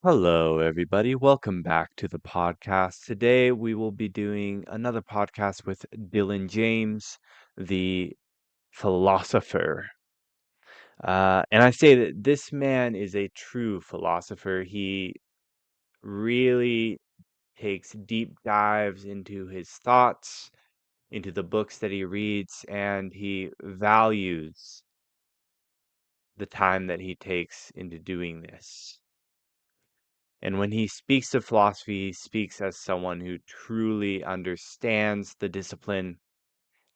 Hello, everybody. Welcome back to the podcast. Today, we will be doing another podcast with Dylan James, the philosopher. And I say that this man is a true philosopher. He really takes deep dives into his thoughts, into the books that he reads, and he values the time that he takes into doing this. And when he speaks of philosophy, he speaks as someone who truly understands the discipline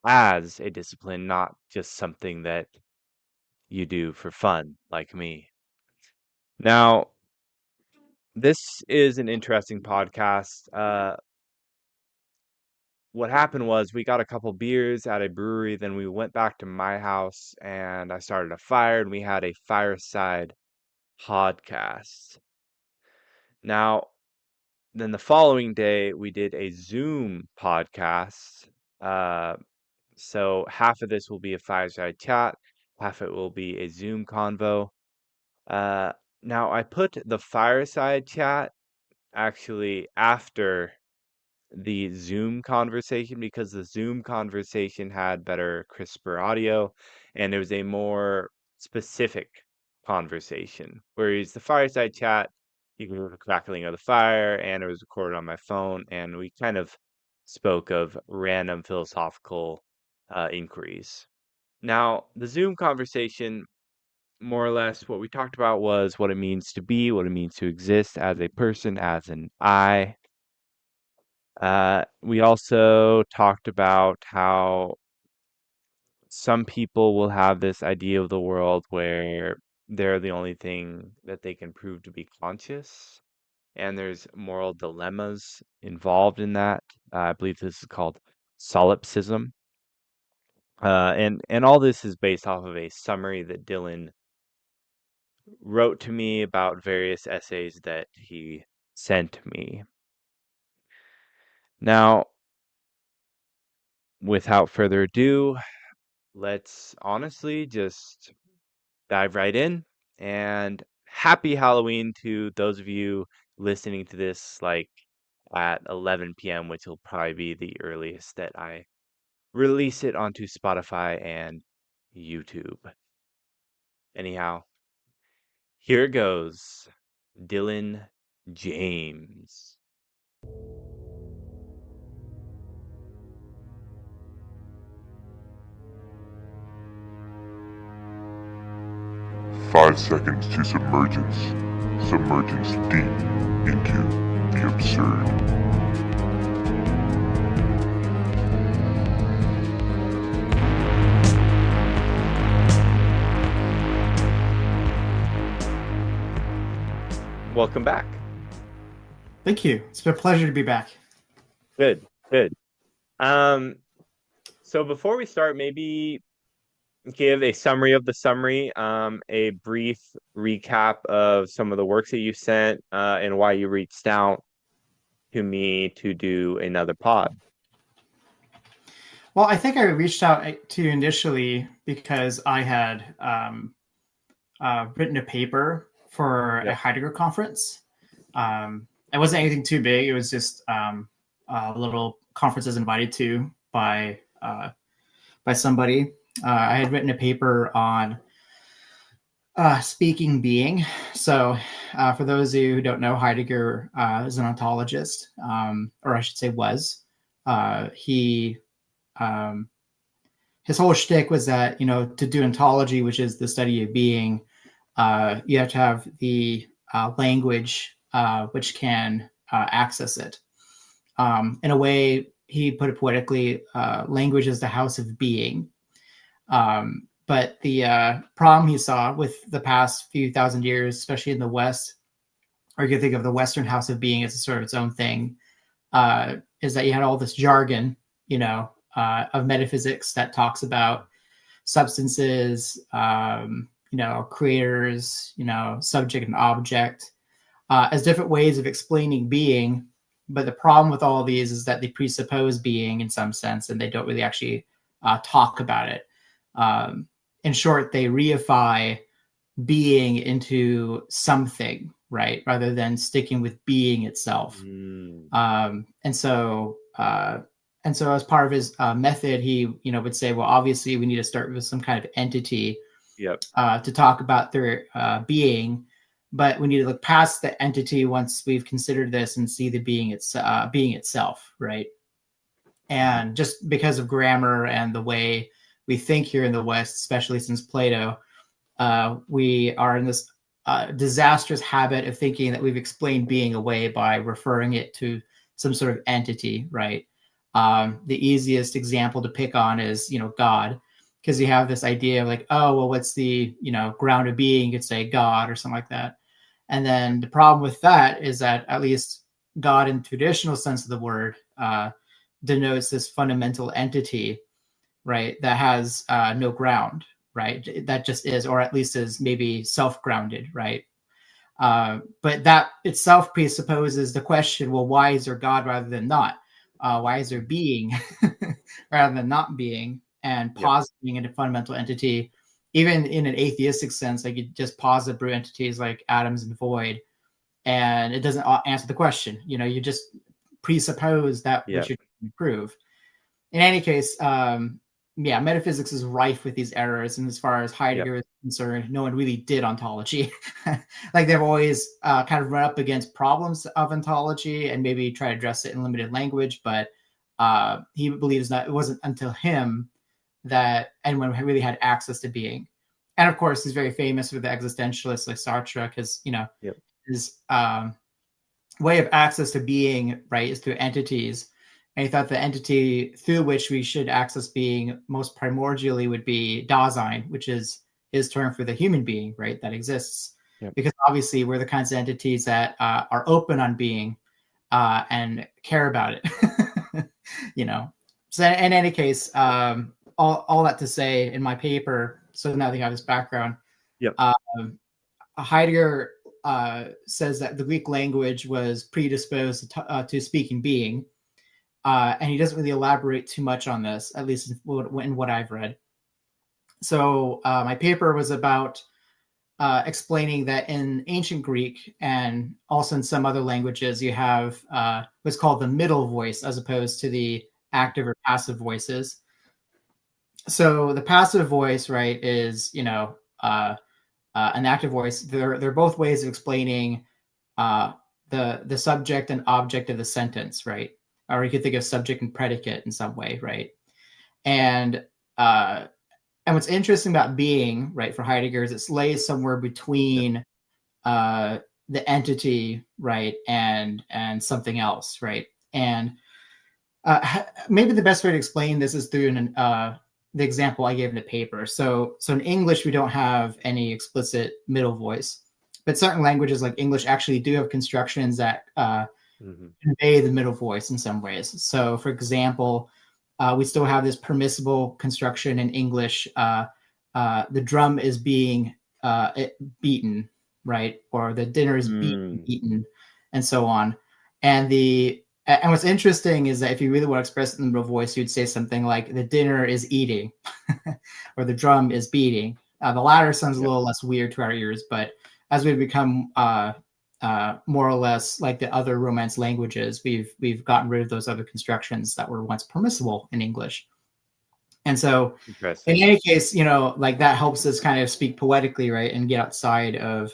as a discipline, not just something that you do for fun, like me. Now, this is an interesting podcast. What happened was we got a couple beers at a brewery, then we went back to my house and I started a fire and we had a fireside podcast. Now, then the following day, we did a Zoom podcast. Uh, so half of this will be a fireside chat, half it will be a Zoom convo. Uh, Now, I put the fireside chat actually after the Zoom conversation because the Zoom conversation had better, crisper audio and it was a more specific conversation. Whereas the fireside chat, you can hear the crackling of the fire and it was recorded on my phone and we kind of spoke of random philosophical inquiries. Now, the Zoom conversation, more or less, what we talked about was what it means to be, what it means to exist as a person, as an I. We also talked about how some people will have this idea of the world where they're the only thing that they can prove to be conscious, and there's moral dilemmas involved in that. I believe this is called solipsism. And all this is based off of a summary that Dylan wrote to me about various essays that he sent me. Now, without further ado, let's honestly just dive right in. And happy Halloween to those of you listening to this like at 11 p.m., which will probably be the earliest that I release it onto Spotify and YouTube. Anyhow, here goes Dylan James. 5 seconds to submergence. Submergence deep into the absurd. Welcome back. Thank you. It's been a pleasure to be back. Good, good. So before we start, maybe give a summary of the summary, a brief recap of some of the works that you sent, and why you reached out to me to do another pod. Well, I think I reached out to you initially because I had written a paper for a Yep. Heidegger conference. It wasn't anything too big. It was just a little conference I was invited to by somebody. I had written a paper on speaking being. So, for those of you who don't know, Heidegger is an ontologist, or I should say was. He his whole shtick was that, to do ontology, which is the study of being, you have to have the language which can access it. In a way, he put it poetically, language is the house of being. But the problem he saw with the past few thousand years, especially in the West, or you can think of the Western house of being as a sort of its own thing, is that you had all this jargon, of metaphysics that talks about substances, creators, subject and object, as different ways of explaining being. But the problem with all of these is that they presuppose being in some sense, and they don't really actually talk about it. In short, they reify being into something, right, rather than sticking with being itself. Mm. And so as part of his method, he would say, well, obviously we need to start with some kind of entity Yep. to talk about their being, but we need to look past the entity once we've considered this and see the being itself, right? And just because of grammar and the way we think here in the West, especially since Plato, we are in this disastrous habit of thinking that we've explained being away by referring it to some sort of entity, right? The easiest example to pick on is, God, because you have this idea of like, oh, well, what's the, ground of being? You could say God or something like that. And then the problem with that is that at least God in traditional sense of the word denotes this fundamental entity, right, that has no ground, right? That just is, or at least is maybe self-grounded, right? But that itself presupposes the question, well, why is there God rather than not? Why is there being rather than not being? And Yep. positing in a fundamental entity, even in an atheistic sense, like you just posit brute entities like atoms and void, and it doesn't answer the question. You just presuppose that which Yep. you prove. In any case, metaphysics is rife with these errors. And as far as Yep. Heidegger is concerned, no one really did ontology. Like they've always kind of run up against problems of ontology and maybe try to address it in limited language. But he believes that it wasn't until him that anyone really had access to being. And of course, he's very famous for the existentialists like Sartre, because Yep. his way of access to being, right, is through entities. And he thought the entity through which we should access being most primordially would be Dasein, which is his term for the human being, right, that exists. Yep. Because obviously we're the kinds of entities that are open on being and care about it. So in any case, all that to say, in my paper, so now they have this background, Yep. Heidegger says that the Greek language was predisposed to speaking being, and he doesn't really elaborate too much on this, at least in what I've read. So my paper was about explaining that in ancient Greek and also in some other languages, you have what's called the middle voice as opposed to the active or passive voices. So the passive voice, right, is an active voice. They're both ways of explaining the subject and object of the sentence, right? Or you could think of subject and predicate in some way, right? And uh, and what's interesting about being, right, for Heidegger is it lays somewhere Yep. between the entity, right, and something else, right? And maybe the best way to explain this is through the example I gave in the paper. So in English, we don't have any explicit middle voice, but certain languages like English actually do have constructions that convey the middle voice in some ways. So for example, we still have this permissible construction in English. The drum is being beaten, right? Or the dinner is being Mm. eaten, and so on. And what's interesting is that if you really want to express it in the middle voice, you'd say something like the dinner is eating or the drum is beating. The latter sounds a Yep. little less weird to our ears, but as we become more or less like the other Romance languages, we've gotten rid of those other constructions that were once permissible in English. And so in Interesting. any case, like that helps us kind of speak poetically, right, and get outside of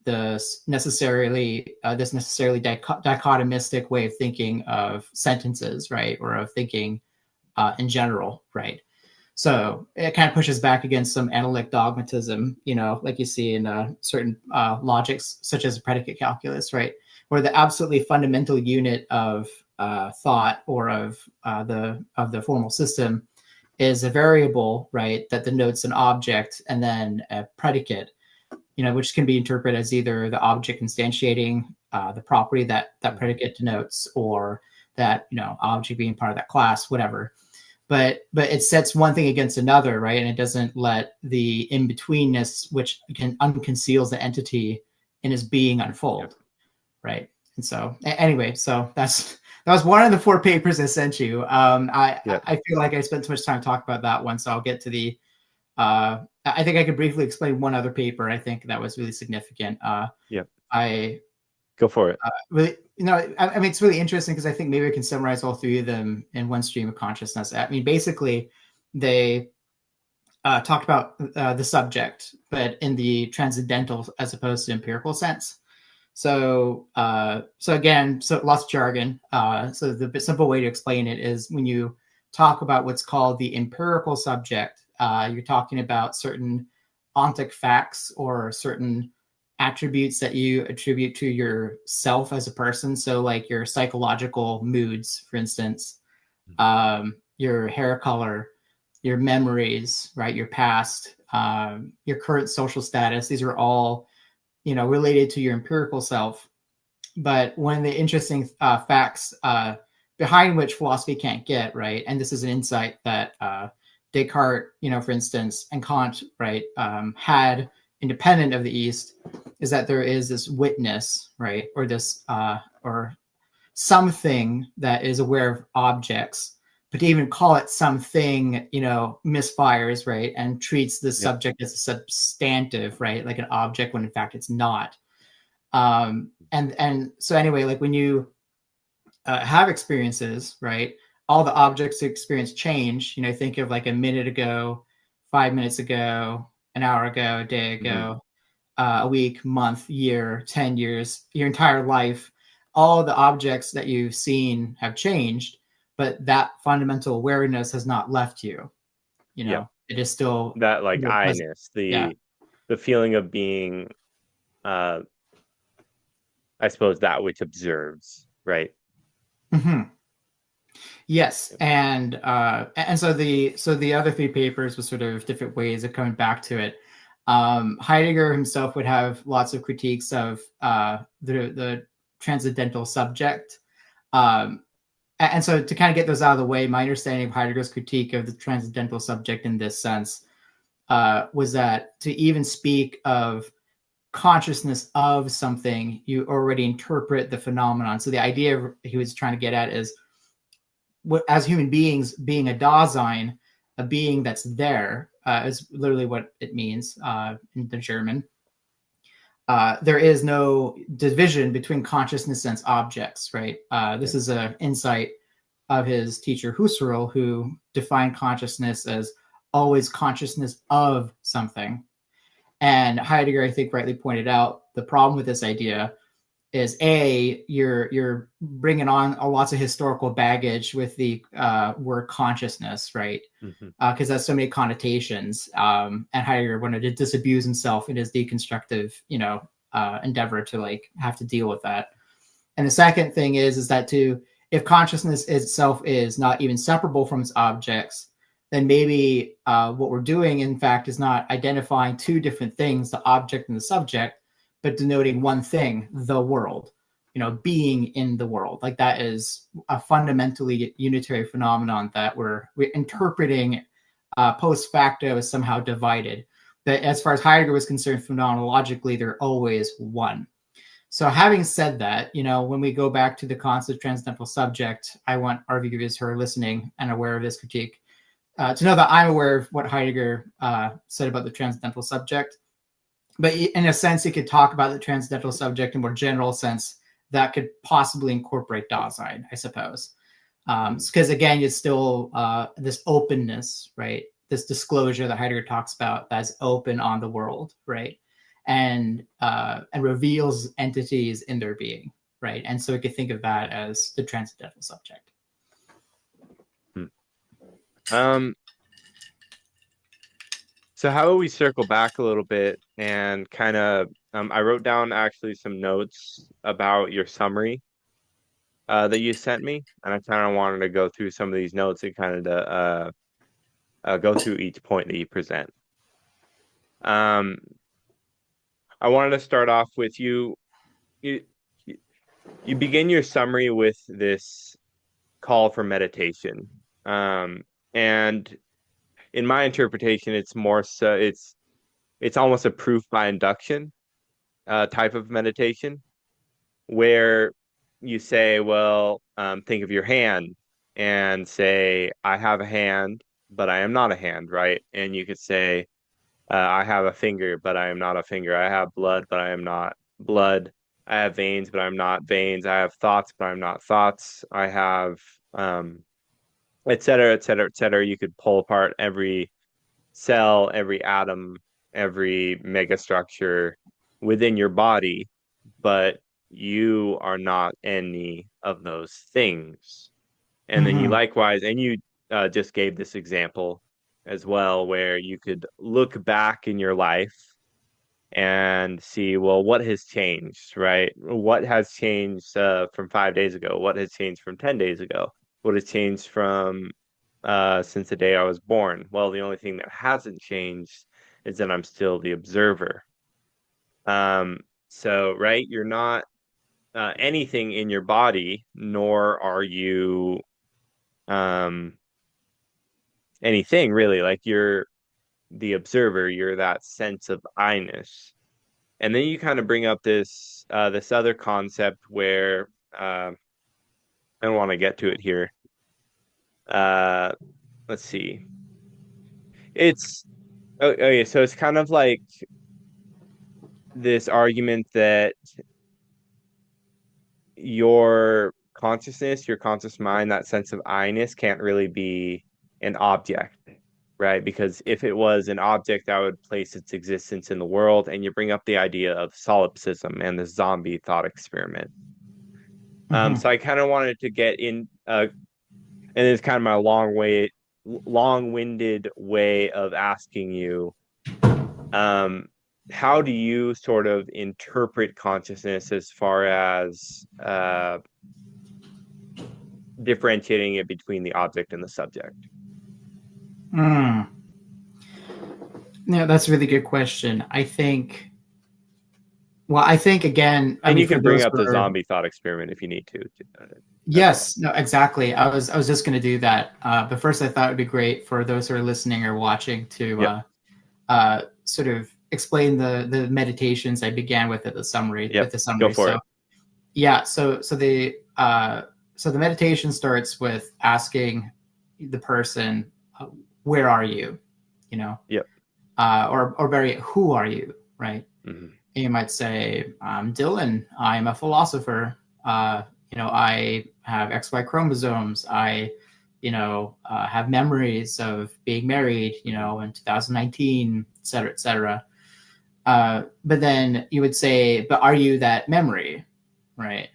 this necessarily dichotomistic way of thinking of sentences, right, or of thinking in general, right. So it kind of pushes back against some analytic dogmatism, like you see in certain logics, such as predicate calculus, right, where the absolutely fundamental unit of thought or of the formal system is a variable, right, that denotes an object and then a predicate, which can be interpreted as either the object instantiating the property that predicate denotes, or that object being part of that class, whatever. But it sets one thing against another, right, and it doesn't let the in-betweenness, which can unconceals the entity in its being, unfold, Yep. right. And so anyway, so that was one of the 4 papers I sent you. Yep. I feel like I spent too much time talking about that one, so I'll get to the I think I could briefly explain one other paper I think that was really significant. Yep. I Go for it. really, I mean, it's really interesting because I think maybe I can summarize all three of them in one stream of consciousness. I mean, basically, they talked about the subject, but in the transcendental as opposed to empirical sense. So again, so lots of jargon. So the simple way to explain it is when you talk about what's called the empirical subject, you're talking about certain ontic facts or certain attributes that you attribute to yourself as a person. So like your psychological moods, for instance, your hair color, your memories, right, your past, your current social status. These are all related to your empirical self. But one of the interesting facts behind which philosophy can't get, right, and this is an insight that Descartes, for instance, and Kant, right, had independent of the East, is that there is this witness, right, or this or something that is aware of objects. But to even call it something, misfires, right, and treats the Yep. subject as a substantive, right, like an object when in fact it's not. And so anyway, like when you have experiences, right, all the objects you experience change. Think of like a minute ago, 5 minutes ago, an hour ago, a day Hmm. ago, a week, month, year, 10 years, your entire life. All the objects that you've seen have changed, but that fundamental awareness has not left you. Yep. It is still That like present. I-ness, Yeah. the feeling of being, uh, I suppose, that which observes, right? Hmm. Yes, Yep. and so the other three papers was sort of different ways of coming back to it. Heidegger himself would have lots of critiques of the transcendental subject. Um, and so to kind of get those out of the way, my understanding of Heidegger's critique of the transcendental subject in this sense was that to even speak of consciousness of something, you already interpret the phenomenon. So the idea he was trying to get at is as human beings, being a Dasein, a being that's there, is literally what it means in the German. There is no division between consciousness and objects, right? This Yep. is an insight of his teacher Husserl, who defined consciousness as always consciousness of something. And Heidegger, I think, rightly pointed out the problem with this idea is you're bringing on lots of historical baggage with the word consciousness, right? Hmm. Because that's so many connotations. And Heidegger wanted to disabuse himself in his deconstructive, endeavor to like have to deal with that. And the second thing is that if consciousness itself is not even separable from its objects, then maybe what we're doing, in fact, is not identifying two different things, the object and the subject, but denoting one thing, the world, being in the world. Like that is a fundamentally unitary phenomenon that we're interpreting post facto as somehow divided. But as far as Heidegger was concerned, phenomenologically, they're always one. So having said that, when we go back to the concept of transcendental subject, I want our viewers who are listening and aware of this critique to know that I'm aware of what Heidegger said about the transcendental subject. But in a sense, you could talk about the transcendental subject in a more general sense that could possibly incorporate Dasein, I suppose. Because again, it's still this openness, right? This disclosure that Heidegger talks about that's open on the world, right? And reveals entities in their being, right? And so we could think of that as the transcendental subject. Um, so how about we circle back a little bit and kind of, I wrote down actually some notes about your summary that you sent me, and I kind of wanted to go through some of these notes and kind of go through each point that you present. Um, I wanted to start off with you, you begin your summary with this call for meditation. And in my interpretation, it's more so it's almost a proof by induction type of meditation where you say, well, think of your hand and say, I have a hand, but I am not a hand, right? And you could say, I have a finger, but I am not a finger. I have blood, but I am not blood. I have veins, but I'm not veins. I have thoughts, but I'm not thoughts. I have, et cetera, et cetera, et cetera. You could pull apart every cell, every atom, every megastructure within your body, but you are not any of those things. And then you Hmm. likewise, and you just gave this example as well, where you could look back in your life and see, well, what has changed, right? What has changed from 5 days ago? What has changed from 10 days ago? What has changed from since the day I was born? Well, the only thing that hasn't changed is that I'm still the observer. So, right, you're not anything in your body, nor are you um, anything really. Like you're the observer, you're that sense of I-ness. And then you kind of bring up this other concept where I don't want to get to it here. Uh, let's see. It's okay, so it's kind of like this argument that your consciousness, your conscious mind, that sense of I-ness can't really be an object, right? Because if it was an object, that would place its existence in the world. And you bring up the idea of solipsism and the zombie thought experiment. Hmm. So I kind of wanted to get in, and it's kind of my long-winded way of asking you, um, how do you sort of interpret consciousness as far as differentiating it between the object and the subject? Mm. Yeah, that's a really good question. I think again, I And mean, you for can bring those up who the are, zombie thought experiment if you need to, as well. yes, no, exactly. I was just going to do that. But first, I thought it would be great for those who are listening or watching to Yep, sort of explain the meditations I began yep. with the Go summary. for So it. yeah, so the meditation starts with asking the person, where are you? You know, Yep. or very, who are you? Right. Hmm. And you might say, I'm Dylan. I'm a philosopher. Uh, I have XY chromosomes. I, have memories of being married, in 2019, et cetera, et cetera. But then you would say, but are you that memory? Right.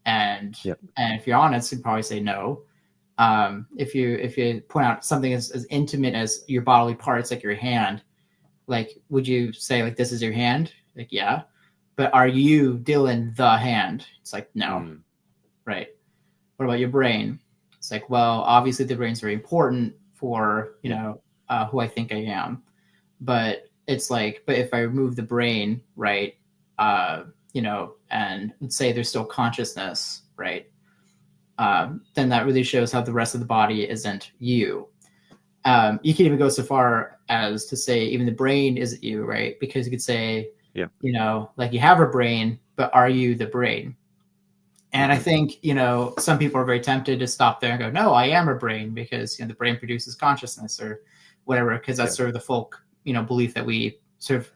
And Yep. and if you're honest, you'd probably say no. If you point out something as intimate as your bodily parts, like your hand, like, would you say like this is your hand? Like, yeah. But are you Dylan the hand? It's like, no. Mm. Right. What about your brain? It's like, well, obviously the brain's very important for, Yep. who I think I am. But it's like, but if I remove the brain, right, uh, and let's say there's still consciousness, right, then that really shows how the rest of the body isn't you. You can even go so far as to say even the brain isn't you, right? Because you could say, Yep. like you have a brain, but are you the brain? And I Hmm. think, some people are very tempted to stop there and go, no, I am a brain because, the brain produces consciousness or whatever, because that's Yep. sort of the folk, belief that we sort of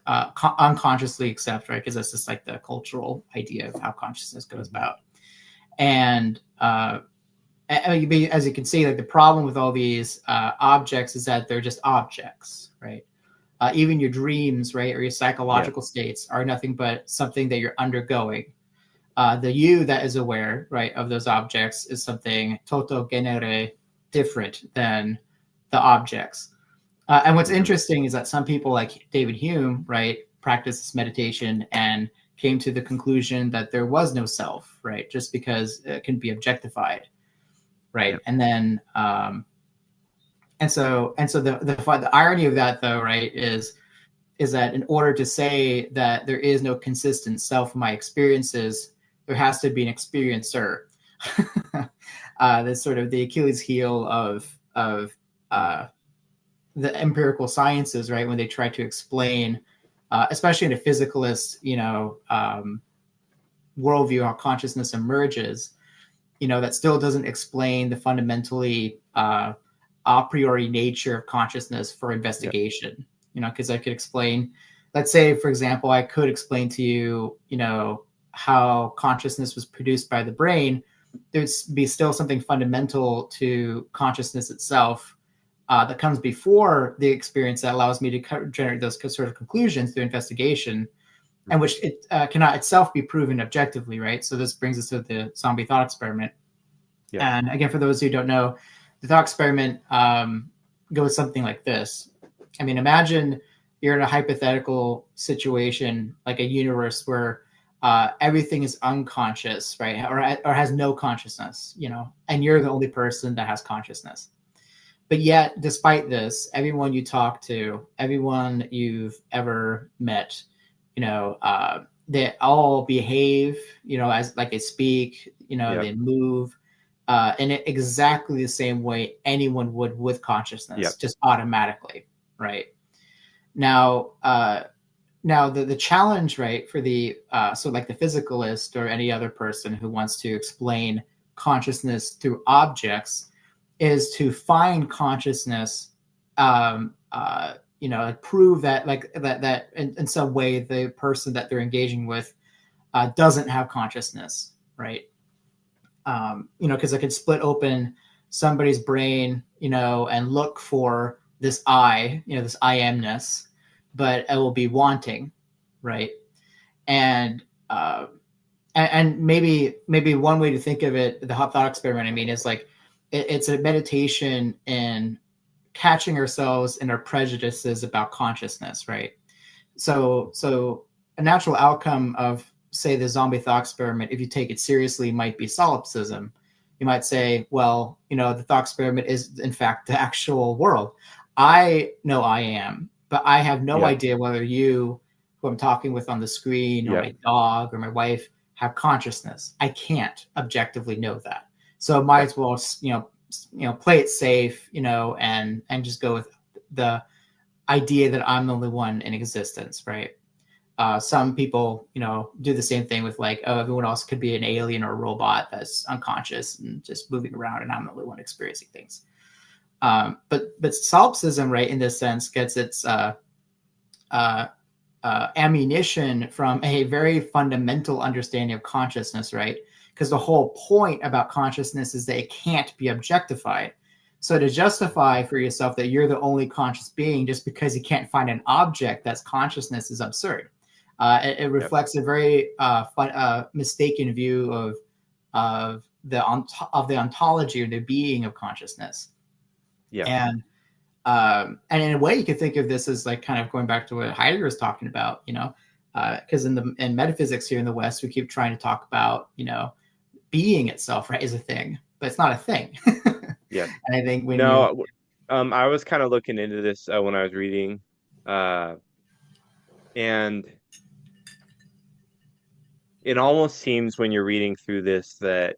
unconsciously accept, right? Because that's just like the cultural idea of how consciousness goes Hmm. about. And as you can see, like the problem with all these objects is that they're just objects, right? Even your dreams, right, or your Yep. psychological states are nothing but something that you're undergoing. The you that is aware, right, of those objects is something toto genere different than the objects. And what's Hmm. interesting is that some people like David Hume, right, practice this meditation and came to the conclusion that there was no self, right, just because it can be objectified, right, Yep. and then and so the irony of that though, right, is that in order to say that there is no consistent self in my experiences, there has to be an experiencer. That's sort of the Achilles heel of uh, the empirical sciences, right? When they try to explain, especially in a physicalist, worldview, how consciousness emerges, that still doesn't explain the fundamentally a priori nature of consciousness for Yep. investigation. Because I could explain, let's say, for example, I could explain to you, how consciousness was produced by the brain, there'd be still something fundamental to consciousness itself that comes before the experience that allows me to generate those sort of conclusions through investigation, and which it cannot itself be proven objectively, right? So this brings us to the zombie thought experiment. Yep. And again, for those who don't know, the thought experiment goes something like this. I mean, imagine you're in a hypothetical situation, like a universe where everything is unconscious, right? Or has no consciousness, and you're the only person that has consciousness. But yet, despite this, everyone you talk to, everyone you've ever met, they all behave, as like they speak, Yep. they move in exactly the same way anyone would with consciousness, Yep. just automatically, right? Now, the challenge, right, for the so like the physicalist or any other person who wants to explain consciousness through objects is to find consciousness, prove that like that in some way the person that they're engaging with doesn't have consciousness, right? Because I could split open somebody's brain, and look for this this I amness, but it will be wanting, right? And and maybe one way to think of it, the hot thought experiment, I mean, is like it's a meditation in catching ourselves in our prejudices about consciousness, right? So a natural outcome of, say, the zombie thought experiment, if you take it seriously, might be solipsism. You might say, well, the thought experiment is in fact the actual world. I know I am, but I have no Yep. idea whether you, who I'm talking with on the screen, or Yep. my dog or my wife, have consciousness. I can't objectively know that. So might Yep. as well, play it safe, and just go with the idea that I'm the only one in existence, right? Some people, do the same thing with like, oh, everyone else could be an alien or a robot that's unconscious and just moving around, and I'm the only one experiencing things. But solipsism, right, in this sense, gets its ammunition from a very fundamental understanding of consciousness, right? Because the whole point about consciousness is that it can't be objectified. So to justify for yourself that you're the only conscious being just because you can't find an object that's consciousness is absurd. It Yep. reflects a very mistaken view of the ontology or the being of consciousness. Yep. And in a way, you could think of this as like kind of going back to what Heidegger was talking about, because in metaphysics here in the West, we keep trying to talk about, being itself, right, is a thing, but it's not a thing. Yep. And I think when you, No, I was kind of looking into this when I was reading, and it almost seems when you're reading through this that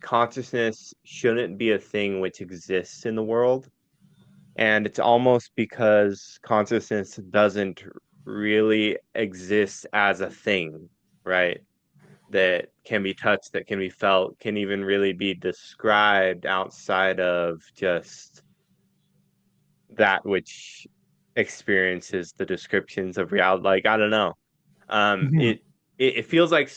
consciousness shouldn't be a thing which exists in the world. And it's almost because consciousness doesn't really exist as a thing, right? That can be touched, that can be felt, can even really be described outside of just that which experiences the descriptions of reality. Like, I don't know. Um, Mhm. it it feels like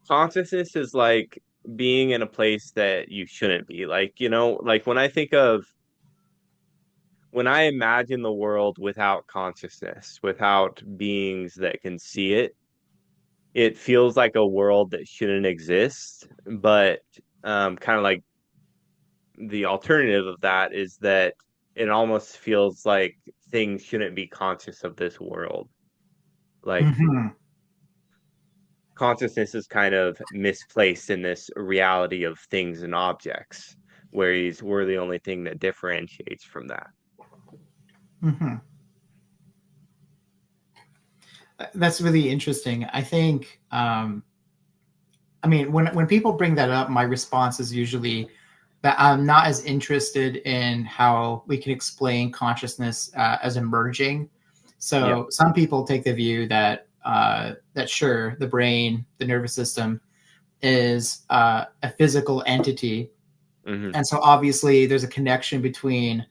consciousness is like being in a place that you shouldn't be. Like, like when I imagine the world without consciousness, without beings that can see it, it feels like a world that shouldn't exist. But kind of like the alternative of that is that it almost feels like things shouldn't be conscious of this world. Like Mhm. consciousness is kind of misplaced in this reality of things and objects, whereas we're the only thing that differentiates from that. Mhm. That's really interesting. I think, I mean, when people bring that up, my response is usually that I'm not as interested in how we can explain consciousness as emerging. Yep. So some people take the view that that sure, the brain, the nervous system, is a physical entity, Hmm. and so obviously there's a connection between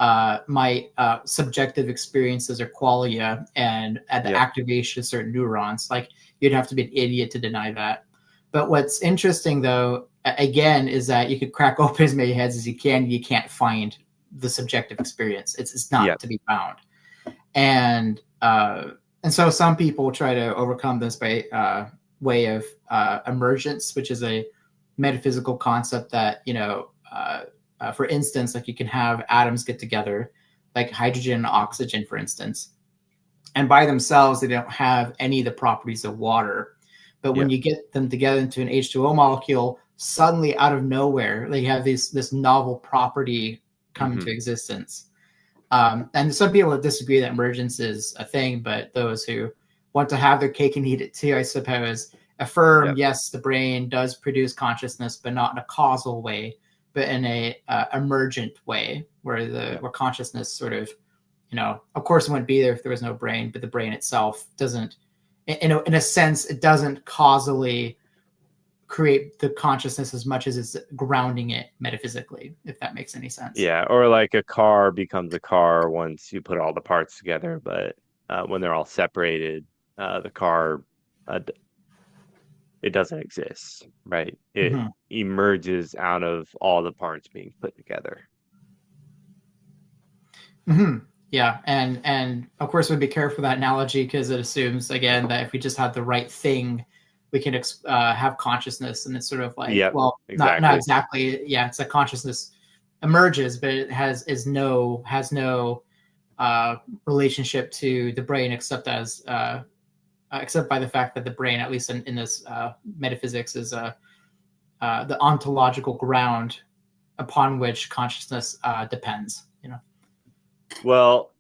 might subjective experiences or qualia and at the Yep. activation of certain neurons. Like you'd have to be an idiot to deny that. But what's interesting though, again, is that you could crack open as many heads as you can. You can't find the subjective experience. It's not Yep. to be found. And so some people try to overcome this by way of emergence, which is a metaphysical concept that, for instance, like you can have atoms get together, like hydrogen and oxygen, for instance, and by themselves, they don't have any of the properties of water. But when Yep. you get them together into an H2O molecule, suddenly out of nowhere, they have this novel property come into Hmm. existence. And some people disagree that emergence is a thing, but those who want to have their cake and eat it too, I suppose, affirm Yep. yes, the brain does produce consciousness, but not in a causal way, but in a emergent way, where Yep. where consciousness sort of, of course, it wouldn't be there if there was no brain, but the brain itself doesn't, in a sense, it doesn't causally create the consciousness as much as it's grounding it metaphysically, if that makes any sense. Yeah. Or like a car becomes a car once you put all the parts together, but when they're all separated, the car it doesn't exist, right? It Mhm. emerges out of all the parts being put together. Hmm. Yeah, and of course we'd be careful with that analogy because it assumes again that if we just have the right thing, we can have consciousness, and it's sort of like, Yep. well, not Exactly. exactly. Yeah, it's a consciousness emerges, but it has no relationship to the brain except by the fact that the brain, at least in this metaphysics, is the ontological ground upon which consciousness depends. Well,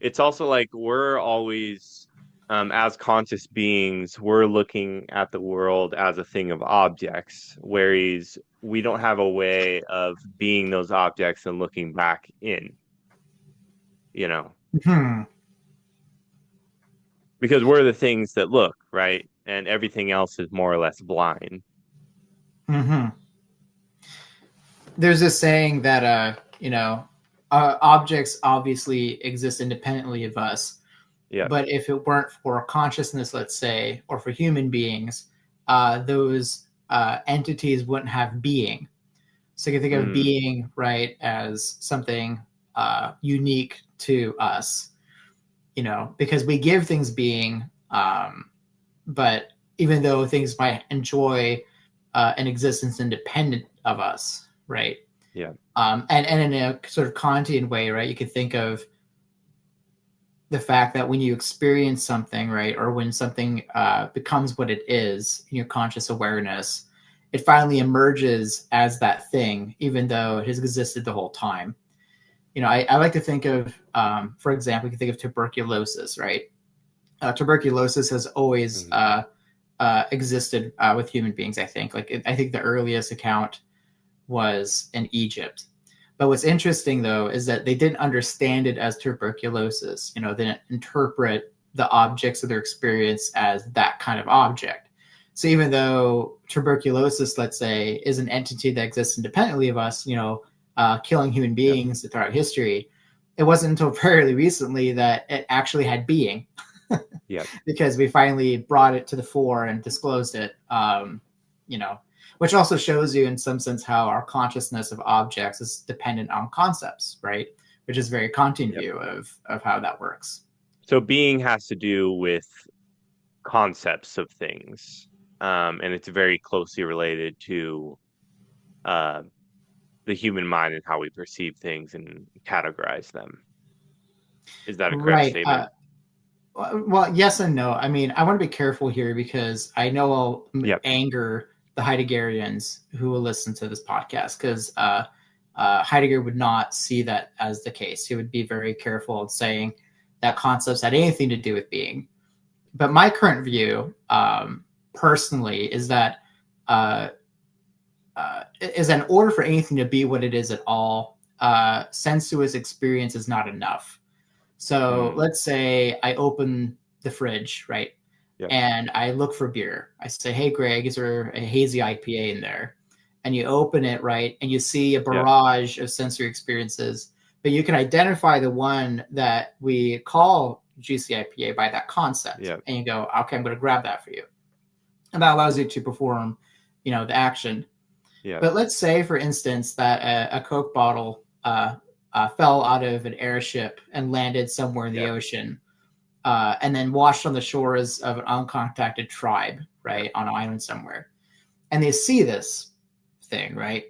it's also like we're always, as conscious beings, we're looking at the world as a thing of objects, whereas we don't have a way of being those objects and looking back in, you know, Hmm. because we're the things that look, right? And everything else is more or less blind. Hmm. There's this saying that objects obviously exist independently of us, Yep. but if it weren't for consciousness, let's say, or for human beings, those entities wouldn't have being. So you can think of Mm, being, right, as something unique to us, because we give things being, but even though things might enjoy an existence independent of us, right? yeah. And in a sort of Kantian way, right? You could think of the fact that when you experience something, right, or when something becomes what it is in your conscious awareness, it finally emerges as that thing, even though it has existed the whole time. I like to think of, for example, you can think of tuberculosis, right? Tuberculosis has always Mhm. existed with human beings. I think the earliest account was in Egypt. But what's interesting though is that they didn't understand it as tuberculosis. They didn't interpret the objects of their experience as that kind of object. So even though tuberculosis, let's say, is an entity that exists independently of us, killing human Yep. beings throughout history, it wasn't until fairly recently that it actually had being, Yep. because we finally brought it to the fore and disclosed it. You know, which also shows you, in some sense, how our consciousness of objects is dependent on concepts, right? Which is a very Kantian Yep. view of how that works. So being has to do with concepts of things, and it's very closely related to uh, the human mind and how we perceive things and categorize them. Is that a correct Right. statement? Well, yes and no. I mean, I want to be careful here because I know I'll Yep. anger the Heideggerians who will listen to this podcast, because Heidegger would not see that as the case. He would be very careful in saying that concepts had anything to do with being. But my current view, personally, is that uh, is in order for anything to be what it is at all, sensuous experience is not enough. So Mm, let's say I open the fridge, right? yep. And I look for beer. I say, "Hey, Greg, is there a hazy IPA in there?" And you open it, right? And you see a Yep. barrage of sensory experiences, but you can identify the one that we call juicy IPA by that concept, Yep. and you go, okay, I'm going to grab that for you, and that allows you to perform, the action. Yep. But let's say, for instance, that a Coke bottle fell out of an airship and landed somewhere in the Yep. ocean, and then washed on the shores of an uncontacted tribe, right, Yep. on an island somewhere. And they see this thing, right?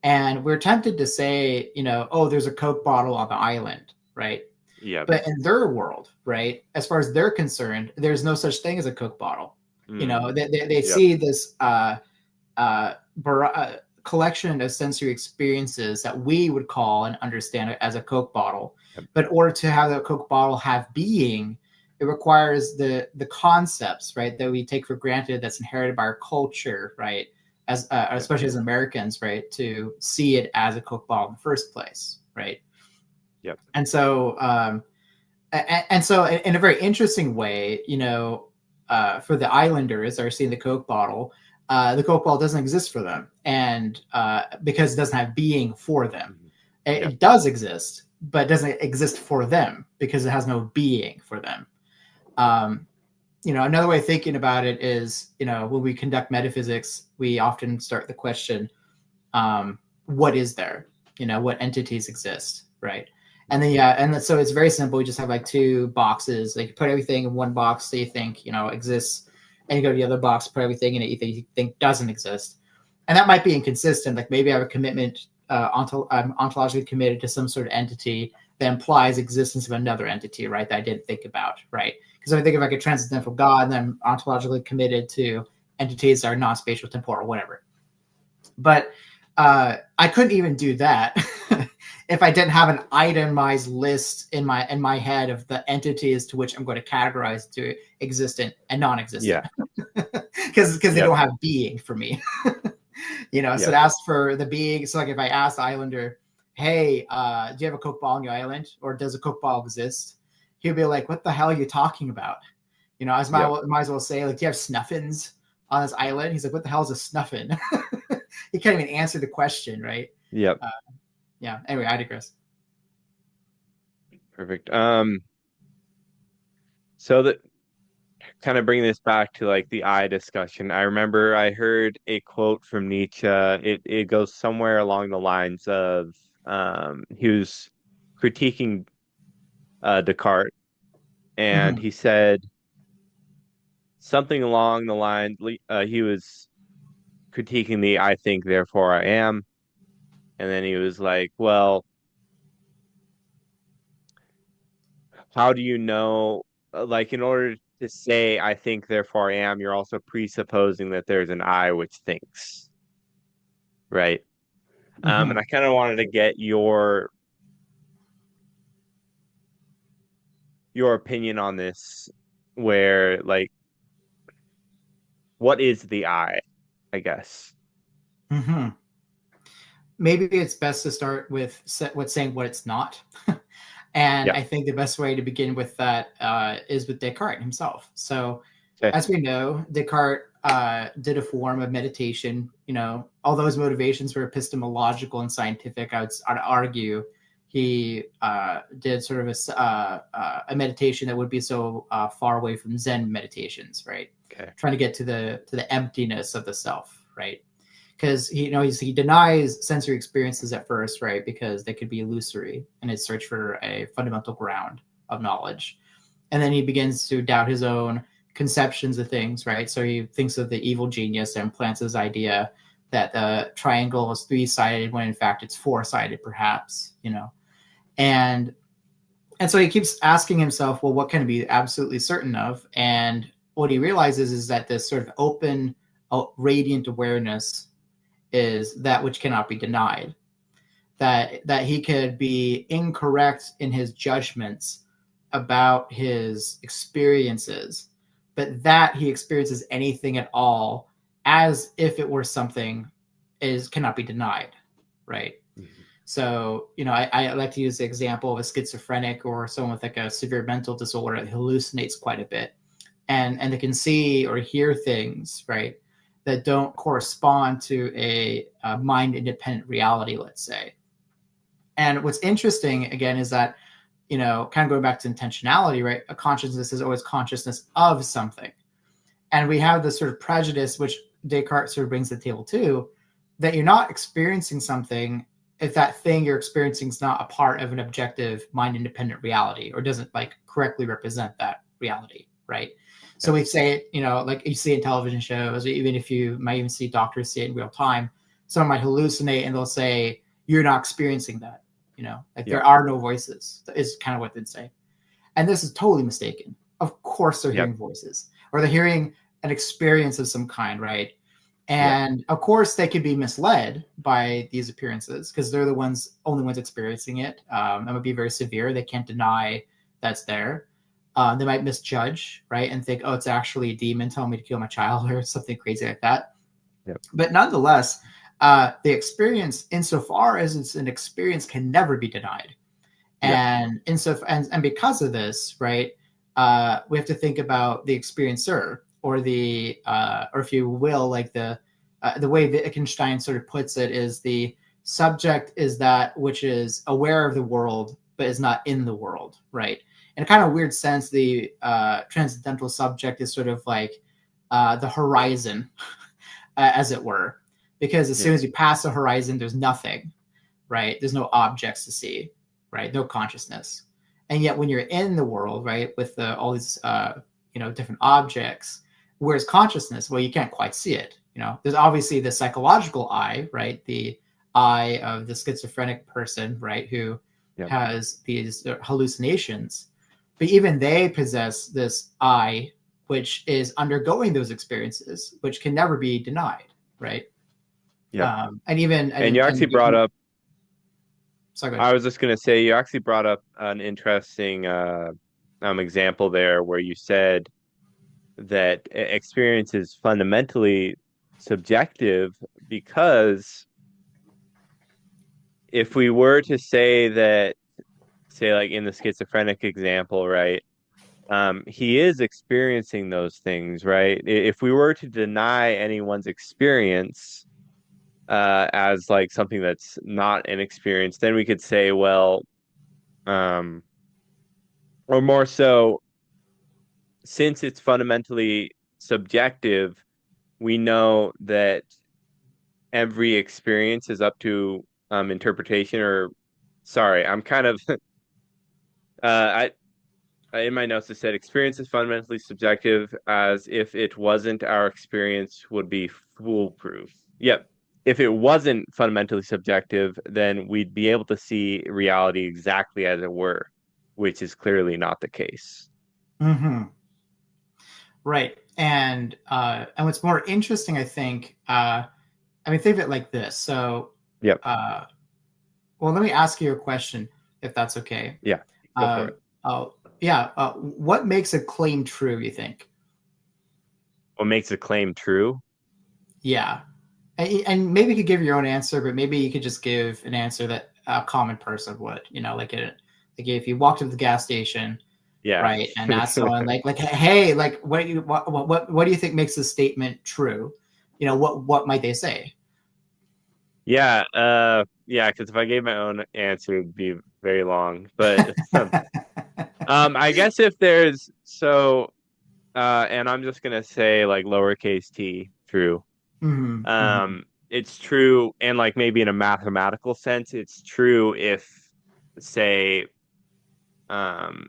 And we're tempted to say, oh, there's a Coke bottle on the island, right? Yep. But in their world, right, as far as they're concerned, there's no such thing as a Coke bottle. They Yep. see this collection of sensory experiences that we would call and understand as a Coke bottle. Yep. But in order to have the Coke bottle have being, it requires the concepts, right, that we take for granted, that's inherited by our culture, right, as especially as Americans, right, to see it as a Coke bottle in the first place, right? Yep. And so, in a very interesting way, for the Islanders are seeing the Coke bottle doesn't exist for them, and because it doesn't have being for them. It does exist, but it doesn't exist for them because it has no being for them. Another way of thinking about it is, when we conduct metaphysics, we often start the question, what is there? What entities exist, right? And then, so it's very simple. We just have like two boxes. Like you put everything in one box that you think, exists, and you go to the other box, put everything in it you think doesn't exist. And that might be inconsistent. Like maybe I have a commitment, I'm ontologically committed to some sort of entity that implies existence of another entity, right, that I didn't think about, right? Because if I think of like a transcendental God, then I'm ontologically committed to entities that are non-spatial, temporal, whatever. But I couldn't even do that if I didn't have an itemized list in my head of the entities to which I'm going to categorize to existent and non-existent. Because they don't have being for me. So to ask for the being. So like if I ask the Islander, hey, do you have a Coke ball on your island, or does a Coke ball exist? He'll be like, what the hell are you talking about? I might as well say, like, do you have snuffins on this island? He's like, what the hell is a snuffin? He can't even answer the question, right? Yep. Yeah. Anyway, I digress. Perfect. So that kind of bringing this back to like the I discussion, I remember I heard a quote from Nietzsche. It goes somewhere along the lines of he was critiquing Descartes, and he said something along the line. He was critiquing the I think, therefore I am. And then he was like, well, how do you know, like, in order to say I think, therefore I am, you're also presupposing that there's an I which thinks, right? And I kind of wanted to get your opinion on this, where, like, what is the I guess? Maybe it's best to start with saying what it's not. And I think the best way to begin with that is with Descartes himself. So as we know, Descartes did a form of meditation. Although his motivations were epistemological and scientific, I'd argue he did sort of a meditation that would be so far away from Zen meditations, right? Trying to get to the emptiness of the self, right? Because he denies sensory experiences at first, right? Because they could be illusory, in his search for a fundamental ground of knowledge. And then he begins to doubt his own conceptions of things, right? So he thinks of the evil genius and plants this idea that the triangle is three-sided when in fact it's four-sided, perhaps, And so he keeps asking himself, well, what can he be absolutely certain of? And what he realizes is that this sort of open, radiant awareness is that which cannot be denied. That he could be incorrect in his judgments about his experiences, but that he experiences anything at all as if it were something cannot be denied, right? So, I like to use the example of a schizophrenic or someone with like a severe mental disorder that hallucinates quite a bit, and they can see or hear things, right, that don't correspond to a mind-independent reality, let's say. And what's interesting again is that, kind of going back to intentionality, right? A consciousness is always consciousness of something. And we have this sort of prejudice, which Descartes sort of brings to the table too, that you're not experiencing something if that thing you're experiencing is not a part of an objective mind independent reality or doesn't like correctly represent that reality, right? So Yeah. we say it, like you see in television shows, even if you might even see doctors see it in real time, someone might hallucinate and they'll say, you're not experiencing that, like Yep. there are no voices, is kind of what they'd say. And this is totally mistaken. Of course they're Yep. hearing voices or they're hearing an experience of some kind, right? Yep. And of course they could be misled by these appearances because they're the only ones experiencing it. That would be very severe. They can't deny that's there. They might misjudge, right? And think, oh, it's actually a demon telling me to kill my child or something crazy like that. Yep. But nonetheless, the experience, insofar as it's an experience, can never be denied. Yep. And because of this, right, we have to think about the experiencer or or if you will, like the way Wittgenstein sort of puts it is the subject is that which is aware of the world but is not in the world, right? In a kind of weird sense, the transcendental subject is sort of like the horizon, as it were, because as Yep. soon as you pass the horizon, there's nothing, right? There's no objects to see, right? No consciousness. And yet, when you're in the world, right, with all these different objects, where's consciousness? Well, you can't quite see it. There's obviously the psychological eye, right? The eye of the schizophrenic person, right, who Yep. has these hallucinations, but even they possess this eye which is undergoing those experiences, which can never be denied, right? Yep. And even And you actually and brought up, so good. I was just going to say, you actually brought up an interesting example there where you said that experience is fundamentally subjective because if we were to say that, say, like in the schizophrenic example, right, he is experiencing those things, right? If we were to deny anyone's experience as like something that's not an experience, then we could say, well, um, or more so, since it's fundamentally subjective, we know that every experience is up to interpretation. Or sorry, I'm kind of I in my notes it said experience is fundamentally subjective, as if it wasn't, our experience would be foolproof. Yep. If it wasn't fundamentally subjective, then we'd be able to see reality exactly as it were, which is clearly not the case. Mm-hmm. Right. And what's more interesting, I think, I mean, think of it like this. So, Yep. uh, well, let me ask you a question, if that's okay. Yeah. Go for Uh, it. yeah. What makes a claim true? You think? What makes a claim true? Yeah. And maybe you could give your own answer, but maybe you could just give an answer that a common person would. Like if you walked to the gas station, Yeah. right, and ask someone like, hey, like, what do you think makes this statement true? What might they say? Yeah, yeah, because if I gave my own answer, it'd be very long. But I guess if there's so and I'm just gonna say like lowercase t, true. Mm-hmm, mm-hmm, It's true, and like maybe in a mathematical sense, it's true if, say, um,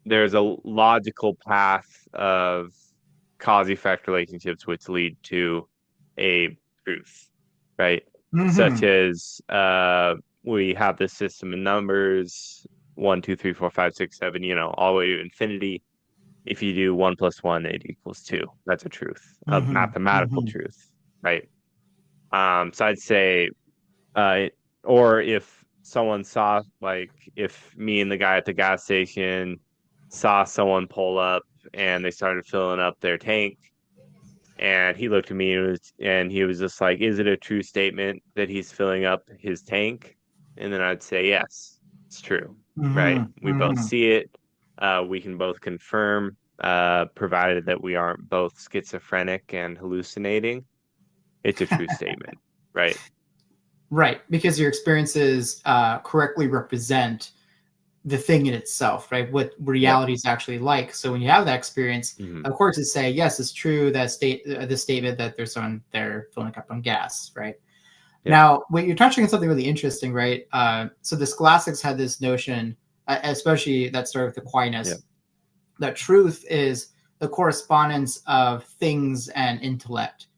there's a logical path of cause-effect relationships which lead to a truth, right? Such mm-hmm, as we have this system of numbers, 1, 2, 3, 4, 5, 6, 7, all the way to infinity. If you do 1 plus 1, it equals 2. That's a truth, a mm-hmm, mathematical mm-hmm, truth, right? So I'd say, uh, or if someone saw, like, if me and the guy at the gas station saw someone pull up and they started filling up their tank, and he looked at me and he was just like, "Is it a true statement that he's filling up his tank?" And then I'd say, "Yes, it's true." Right? mm-hmm, We both mm-hmm. see it. We can both confirm, provided that we aren't both schizophrenic and hallucinating. It's a true statement, right? Right, because your experiences correctly represent the thing in itself, right? What Yep. reality is actually like. So when you have that experience, Hmm. of course, it's say yes, it's true that the statement that there's someone there filling up on gas, right? Yep. Now, what you're touching on something really interesting, right? So the scholastics had this notion, especially that started with Yep. Aquinas, that truth is the correspondence of things and intellect,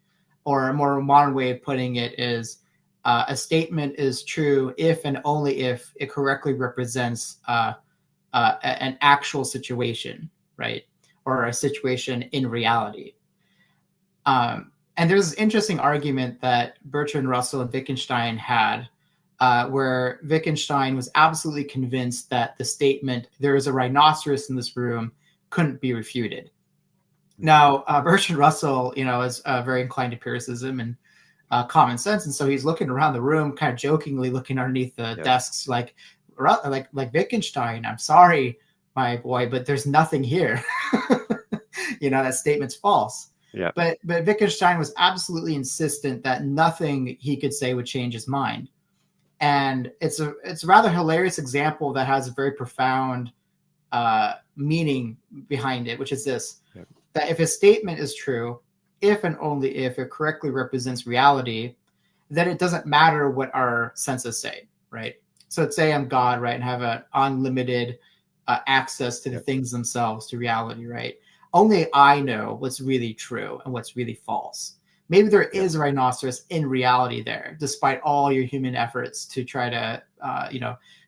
or a more modern way of putting it is a statement is true if and only if it correctly represents an actual situation, right? Or a situation in reality. And there's this interesting argument that Bertrand Russell and Wittgenstein had, where Wittgenstein was absolutely convinced that the statement, there is a rhinoceros in this room, couldn't be refuted. Hmm. Now, Bertrand Russell, is very inclined to empiricism and common sense, and so he's looking around the room, kind of jokingly looking underneath the Yep. desks, like Wittgenstein. I'm sorry, my boy, but there's nothing here. That statement's false. Yep. But Wittgenstein was absolutely insistent that nothing he could say would change his mind, and it's a rather hilarious example that has a very profound meaning behind it, which is this: Yep. that if a statement is true, if and only if it correctly represents reality, then it doesn't matter what our senses say, right? So let's say I'm God, right, and have an unlimited access to the Yep. things themselves, to reality, right? Only I know what's really true and what's really false. Maybe there Yep. is a rhinoceros in reality there, despite all your human efforts to try to,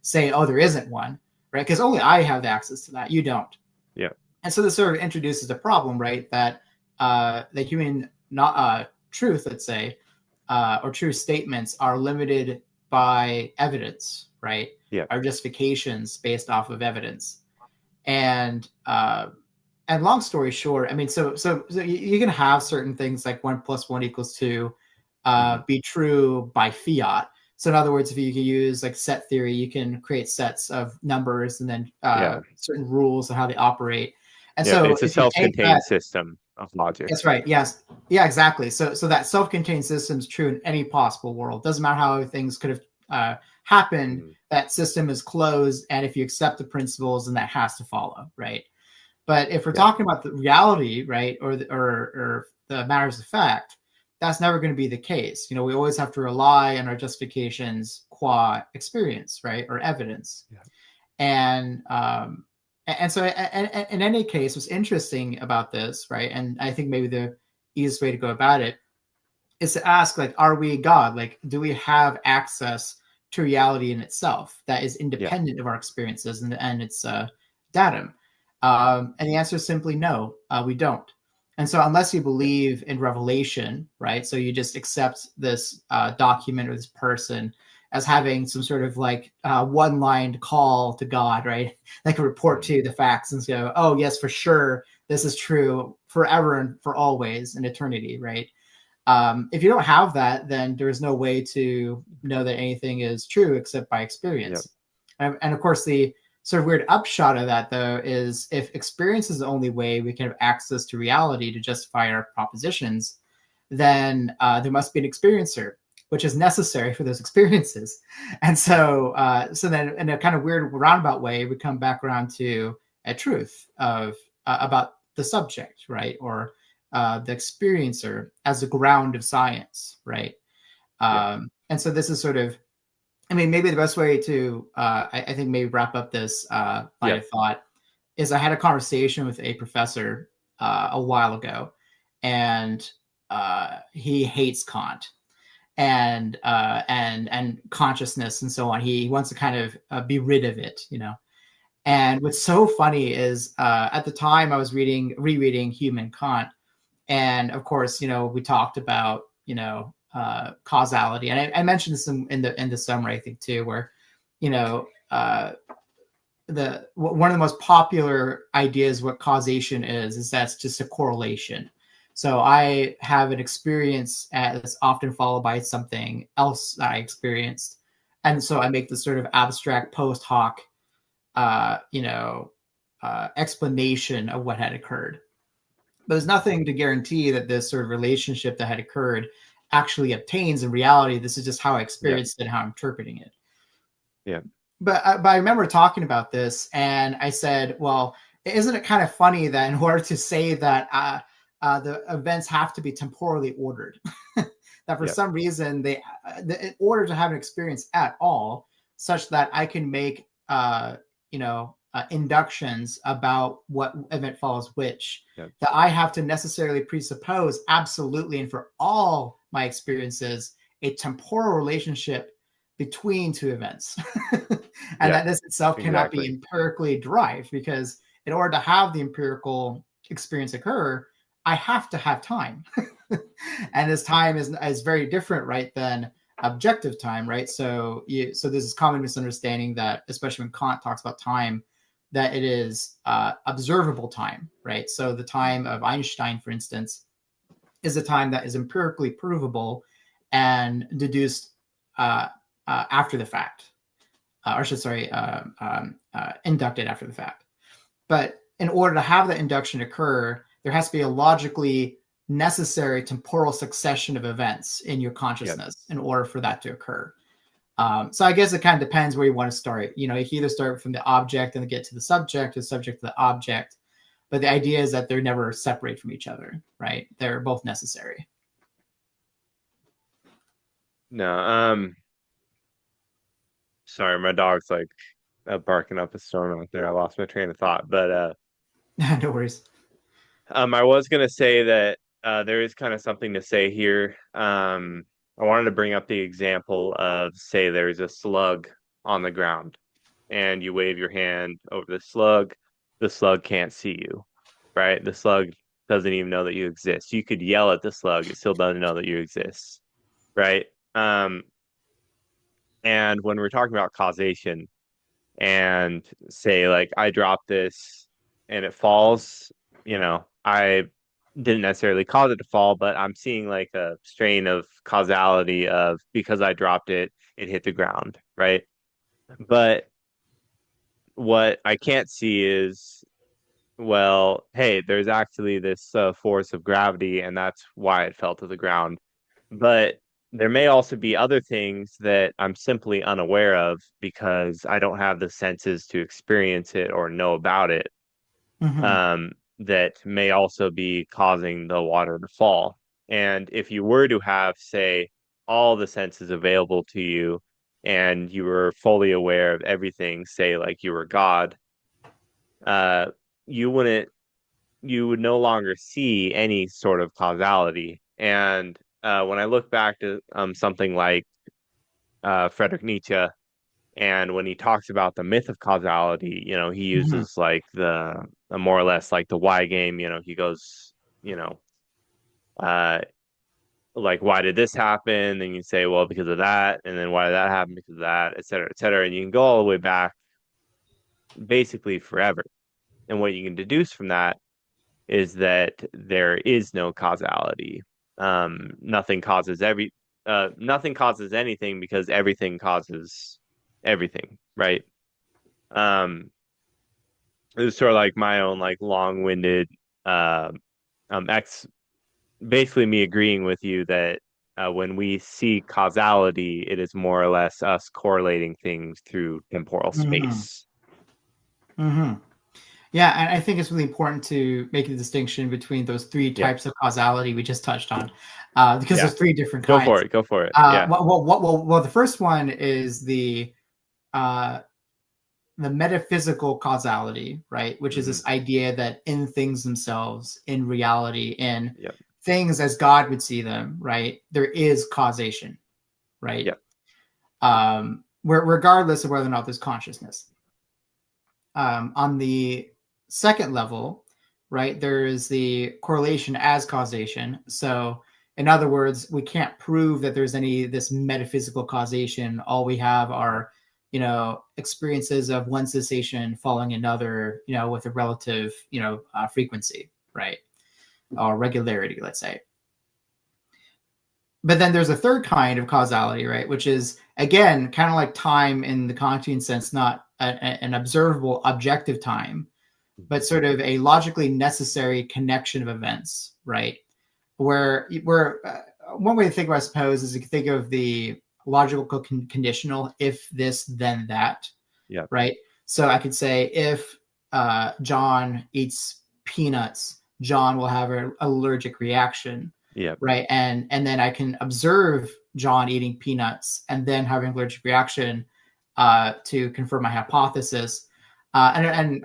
say, oh, there isn't one, right? Because only I have the access to that. You don't. Yep. And so this sort of introduces a problem, right? That the human not truth, let's say, or true statements are limited by evidence, right? Yep. Are justifications based off of evidence. And long story short, I mean, so you can have certain things like 1 + 1 = 2 Hmm. be true by fiat. So in other words, if you can use like set theory, you can create sets of numbers and then Yeah. certain rules on how they operate. And Yep. so It's a if you take self-contained that, system of logic. that's right. Yes. Yeah, exactly. So that self-contained system is true in any possible world. Doesn't matter how things could have happened. Hmm. That system is closed, and if you accept the principles, then that has to follow, right? But if we're Yep. talking about the reality, right, or the matters of fact, that's never going to be the case. We always have to rely on our justifications qua experience, right, or evidence. Yep. And so in any case, what's interesting about this, right, and I think maybe the easiest way to go about it is to ask, like, are we God? Like, do we have access to reality in itself that is Yep. independent of our experiences and its datum? And the answer is simply no, we don't. And so, unless you Yep. believe in revelation, right? So you just accept this document or this person as having some sort of like one-line call to God, right? Like a report Hmm. to the facts and go, oh yes, for sure, this is true forever and for always in eternity, right? If you don't have that, then there's no way to know that anything is true except by Yep. experience. And of course, the sort of weird upshot of that, though, is if experience is the only way we can have access to reality to justify our propositions, then there must be an experiencer, which is necessary for those experiences. And so then in a kind of weird roundabout way, we come back around to a truth of about the subject, right? Or the experiencer as the ground of science, right? Yep. And so this is sort of, I mean, maybe the best way to, I think, maybe wrap up this line Yep. of thought is I had a conversation with a professor a while ago, and he hates Kant and consciousness and so on. He wants to kind of be rid of it. And what's so funny is at the time I was rereading Hume and Kant, and of course, we talked about causality, and I mentioned this in the summary, I think, too, where you know the one of the most popular ideas what causation is that's just a correlation. So I have an experience that's often followed by something else that I experienced, and so I make this sort of abstract post hoc explanation of what had occurred. But there's nothing to guarantee that this sort of relationship that had occurred actually obtains in reality. This is just how I Yeah. experienced it, how I'm interpreting it. Yeah. But I remember talking about this, and I said, well, isn't it kind of funny that in order to say that the events have to be temporally ordered, that for Yeah. some reason in order to have an experience at all, such that I can make inductions about what event follows which, Yeah. that I have to necessarily presuppose absolutely, and for all my experiences, a temporal relationship between two events. And Yeah. that this itself cannot be Exactly. empirically derived, because in order to have the empirical experience occur, I have to have time. And this time is very different, right, than objective time, right? So there's this common misunderstanding that, especially when Kant talks about time, that it is observable time, right? So the time of Einstein, for instance, is a time that is empirically provable and deduced after the fact, inducted after the fact. But in order to have that induction occur, there has to be a logically necessary temporal succession of events in your Yeah. consciousness in order for that to occur. So I guess it kind of depends where you want to start. You can either start from the object and then get to the subject, or subject to the object. But the idea is that they're never separate from each other, right? They're both necessary. No. Sorry, my dog's like barking up a storm out there. I lost my train of thought, but No worries. I was gonna say that there is kind of something to say here. I wanted to bring up the example of, say, there's a slug on the ground, and you wave your hand over the slug. The slug can't see you, right? The slug doesn't even know that you exist. You could yell at the slug; it still doesn't know that you exist, right? Um, and when we're talking about causation, and say like I drop this and it falls, I didn't necessarily cause it to fall, but I'm seeing like a strain of causality of, because I dropped it, it hit the ground, right? But what I can't see is, well, hey, there's actually this force of gravity, and that's why it fell to the ground. But there may also be other things that I'm simply unaware of because I don't have the senses to experience it or know about it, Mm-hmm. that may also be causing the water to fall. And if you were to have, say, all the senses available to you and you were fully aware of everything, say, like you were God, uh, you wouldn't, you would no longer see any sort of causality. And when I look back to something like Friedrich Nietzsche, and when he talks about the myth of causality, he Mm-hmm. uses like the more or less like the why game. He goes, uh, like, why did this happen? And you say, well, because of that, and then why did that happen? Because of that, et cetera, et cetera. And you can go all the way back basically forever. And what you can deduce from that is that there is no causality. Nothing causes nothing causes anything because everything causes everything, right? Um, it was sort of like my own like long-winded uh, ex basically me agreeing with you that when we see causality, it is more or less us correlating things through temporal Mm-hmm. space. Mm-hmm. Yeah, and I think it's really important to make a distinction between those three Yeah, types of causality we just touched on, because yeah. there's three different Go for kinds. it. Go for it. Yeah. The first one is uh, the metaphysical causality, right? Which is Hmm. this idea that in things themselves, in reality, in Yep. things as God would see them, right, there is causation, right? Yep. Regardless of whether or not there's consciousness. On the second level, right, there is the correlation as causation. So, in other words, we can't prove that there's any this metaphysical causation. All we have are, experiences of one sensation following another, with a relative, frequency, right, or regularity, let's say. But then there's a third kind of causality, right, which is again kind of like time in the Kantian sense, not an observable objective time, but sort of a logically necessary connection of events, right? Where one way to think about it, I suppose, is you can think of the logical conditional, if this, then that, Yep. right? So I could say if John eats peanuts, John will have an allergic reaction, Yep. right? And then I can observe John eating peanuts and then having an allergic reaction to confirm my hypothesis. And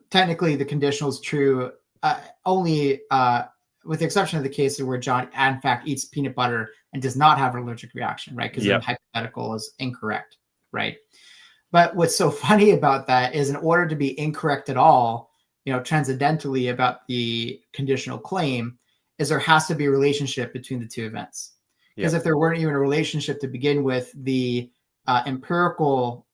technically, the conditional is true only with the exception of the case where John, in fact, eats peanut butter and does not have an allergic reaction, right? Because then Yep. hypothetical is incorrect, right? But what's so funny about that is, in order to be incorrect at all, transcendentally about the conditional claim, is there has to be a relationship between the two events. Because Yep. if there weren't even a relationship to begin with, the empirical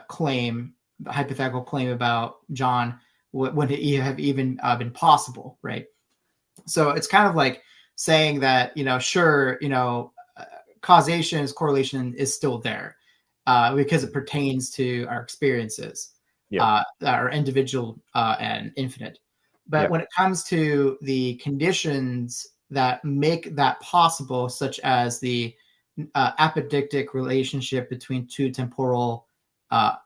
claim, the hypothetical claim about John wouldn't have even been possible, right? So it's kind of like saying that, sure, causation, correlation is still there because it pertains to our experiences, Yep. that are individual and infinite. But Yep. when it comes to the conditions that make that possible, such as the apodictic relationship between two temporal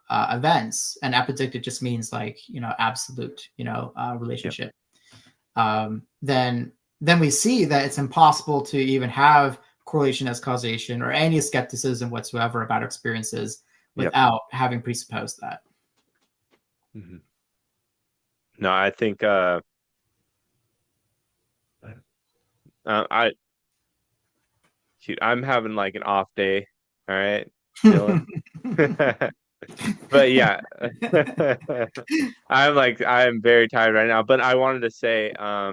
events, and apodictic just means like, absolute, Yep. relationship, then we see that it's impossible to even have correlation as causation or any skepticism whatsoever about experiences Yep. without having presupposed that. Mm-hmm. No, I think I shoot, I'm having like an off day. All right, Dylan. But yeah, I'm very tired right now. But I wanted to say, I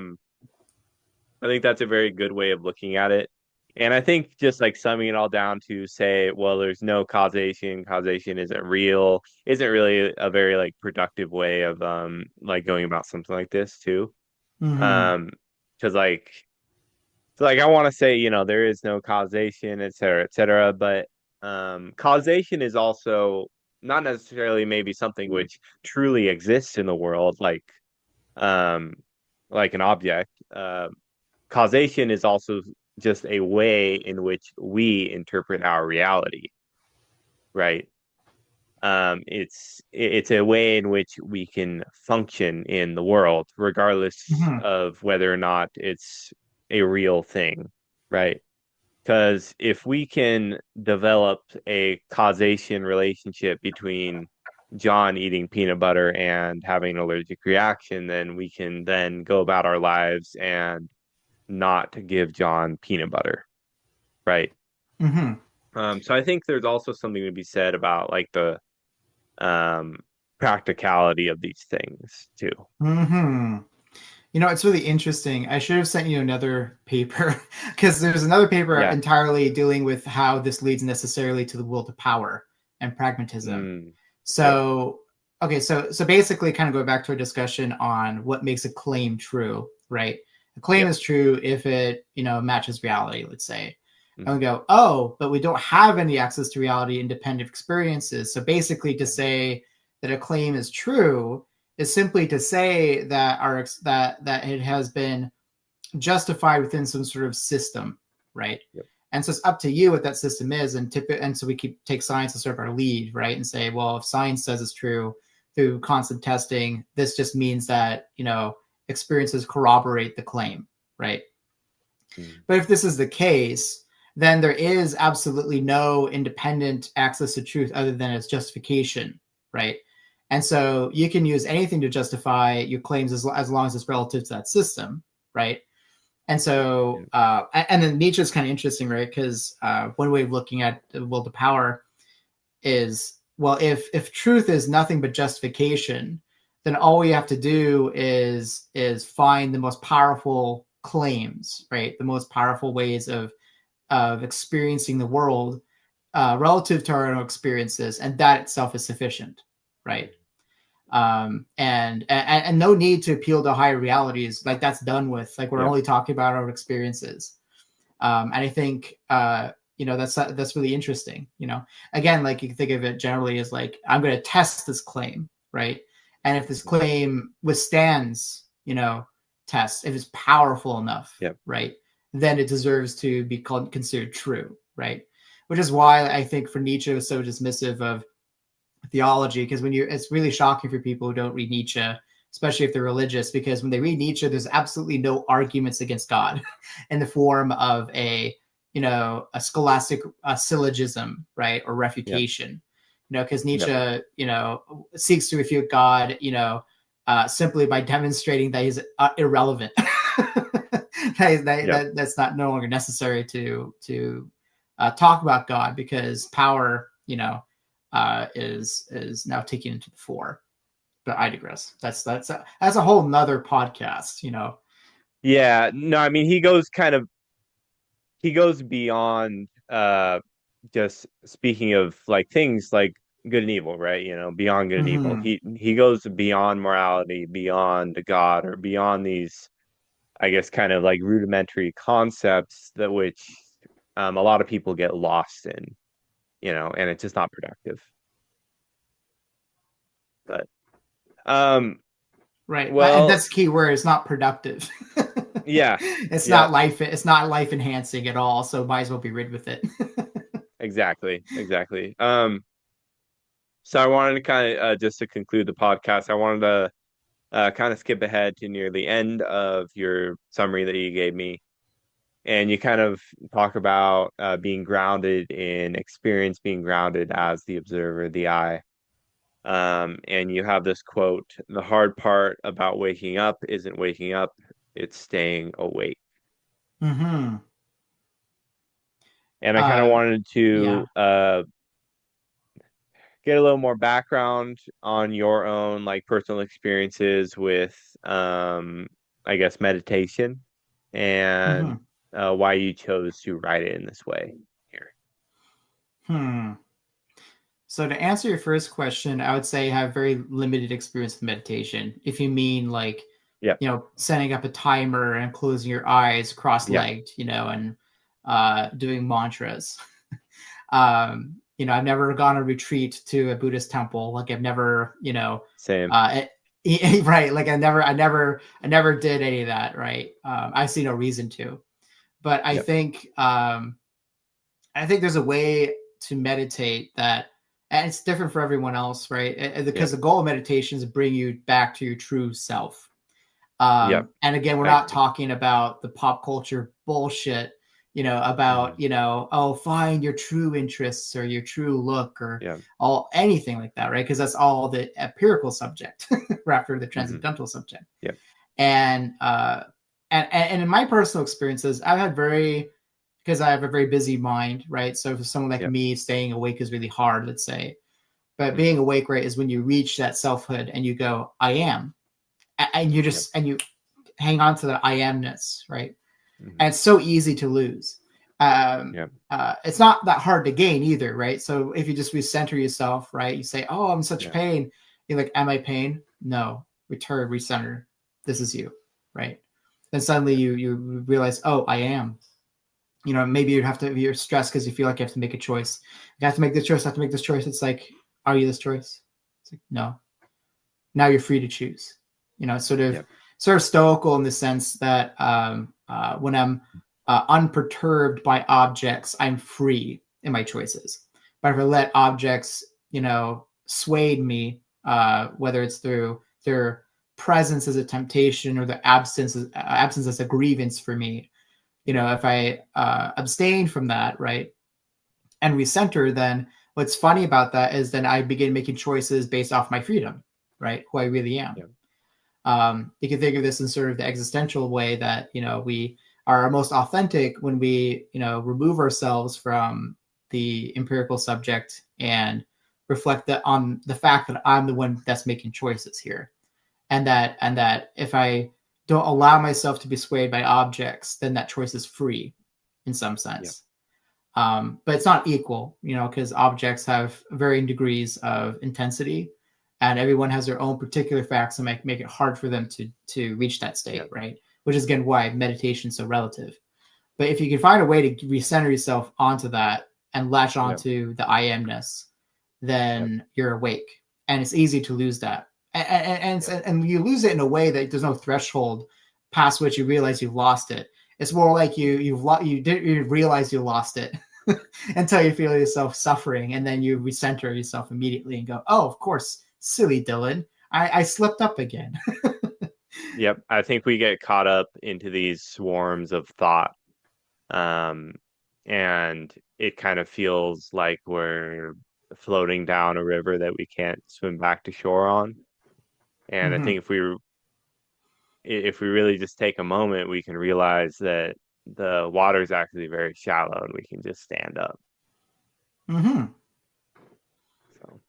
think that's a very good way of looking at it. And I think just like summing it all down to say, well, there's no causation, causation isn't real, isn't really a very like productive way of like going about something like this too. Mm-hmm. Um, because like so like I want to say, there is no causation, et cetera, but causation is also not necessarily maybe something which truly exists in the world, um like an object. Causation is also just a way in which we interpret our reality, right? It's a way in which we can function in the world, regardless Mm-hmm. of whether or not it's a real thing, right? Because if we can develop a causation relationship between John eating peanut butter and having an allergic reaction, then we can then go about our lives and not give John peanut butter, right? Mm-hmm. So I think there's also something to be said about like the um, practicality of these things too. Mm-hmm. It's really interesting. I should have sent you another paper because there's another paper Yeah. entirely dealing with how this leads necessarily to the will to power and pragmatism. Mm, yep. So, okay, so basically, kind of go back to our discussion on what makes a claim true, right? A claim Yep. is true if it, matches reality, let's say. And we Mm-hmm. go, oh, but we don't have any access to reality independent experiences. So basically, to Yeah. say that a claim is true is simply to say that that it has been justified within some sort of system, right? Yep. And so it's up to you what that system is, and so we take science as sort of our lead, right? And say, well, if science says it's true through constant testing, this just means that experiences corroborate the claim, right? Mm, But if this is the case, then there is absolutely no independent access to truth other than its justification, right? And so you can use anything to justify your claims as long as it's relative to that system, right? And yeah. so, and then Nietzsche is kind of interesting, right? Because one way of looking at the will to power is, well, if truth is nothing but justification, then all we have to do is find the most powerful claims, right? The most powerful ways of experiencing the world relative to our own experiences, and that itself is sufficient, right? And no need to appeal to higher realities, like that's done with, like we're Yep. only talking about our experiences. And I think that's really interesting. Again, like you can think of it generally as like, I'm going to test this claim, right? And if this claim withstands test, if it's powerful enough, Yep. right, then it deserves to be considered true, right? Which is why I think for Nietzsche was so dismissive of theology, because it's really shocking for people who don't read Nietzsche, especially if they're religious, because when they read Nietzsche, there's absolutely no arguments against God in the form of a scholastic syllogism, right, or Yep. refutation, because Yep. Nietzsche, seeks to refute God, simply by demonstrating that he's irrelevant. Yep. That's not no longer necessary to talk about God, because power, is now taken into the fore. But I digress. That's a whole nother podcast. Yeah. No, I mean he goes beyond just speaking of like things like good and evil, right? Beyond good and evil. Mm-hmm. He goes beyond morality, beyond God, or beyond these, I guess, kind of like rudimentary concepts that which a lot of people get lost in, and it's just not productive. But um, Right, and well, that's the key word. It's not productive. yeah, It's yeah, not life. It's not life enhancing at all. So might as well be rid with it. exactly, exactly. So I wanted to kind of just to conclude the podcast, I wanted to kind of skip ahead to near the end of your summary that you gave me. And you kind of talk about being grounded in experience, being grounded as the observer, the eye. And you have this quote: "The hard part about waking up isn't waking up, it's staying awake." Mm-hmm. And I kind of wanted Yeah. to get a little more background on your own like personal experiences with I guess meditation and Mm-hmm. why you chose to write it in this way here. Hmm. So to answer your first question, I would say I have very limited experience with meditation. If you mean like, Yep, setting up a timer and closing your eyes yep, cross-legged, and doing mantras. I've never gone on a retreat to a Buddhist temple. Like I've never, same. right. Like I never did any of that. Right. I see no reason to, but Yep, I think there's a way to meditate that, and it's different for everyone else, right? yep, Because the goal of meditation is to bring you back to your true self. yep. And again, we're I not agree. talking about the pop culture bullshit, about, Hmm. oh, find your true interests or your true look or Yep. all anything like that, right? Because that's all the empirical subject after the Hmm. transcendental subject. Yep. And and in my personal experiences, because I have a very busy mind, right? So for someone like Yep. me, staying awake is really hard, let's say. But Hmm. being awake, right, is when you reach that selfhood and you go, I am, and you Yep. just and you hang on to the I amness, right? Hmm. And it's so easy to lose. Yep. It's not that hard to gain either, right? So if you just recenter yourself, right, you say, "Oh, I'm such Yep. pain." You're like, "Am I pain?" No. Return, recenter. This is you, right? Then suddenly Yep. you realize, "Oh, I am." Maybe you'd have to you're stressed because you feel like you have to make a choice. You have to make this choice. I have to make this choice. It's like, are you this choice? It's like, no. Now you're free to choose. Sort of Yep. stoical in the sense that when I'm unperturbed by objects, I'm free in my choices. But if I let objects, sway me, whether it's through their presence as a temptation or the absence as a grievance for me, Yep. if I abstain from that, right, and recenter, then what's funny about that is then I begin making choices based off my freedom, right, who I really am. Yep. You can think of this in sort of the existential way that we are most authentic when we remove ourselves from the empirical subject and reflect that on the fact that I'm the one that's making choices here, and that if I don't allow myself to be swayed by objects, then that choice is free in some Yep. sense. But it's not equal, because objects have varying degrees of intensity, and everyone has their own particular facts that make it hard for them to reach that state, Yep. right? Which is again why meditation is so relative. But if you can find a way to recenter yourself onto that and latch Yep. onto the I amness, Yep. then you're awake, and it's easy to lose that. And Yep. you lose it in a way that there's no threshold past which you realize you've lost it. It's more like you didn't realize you lost it until you feel yourself suffering, and then you recenter yourself immediately and go, "Oh, of course, silly Dylan, I slipped up again." Yep. I think we get caught up into these swarms of thought. And it kind of feels like we're floating down a river that we can't swim back to shore on. And I Hmm. think if we really just take a moment, we can realize that the water is actually very shallow and we can just stand up. Hmm. So,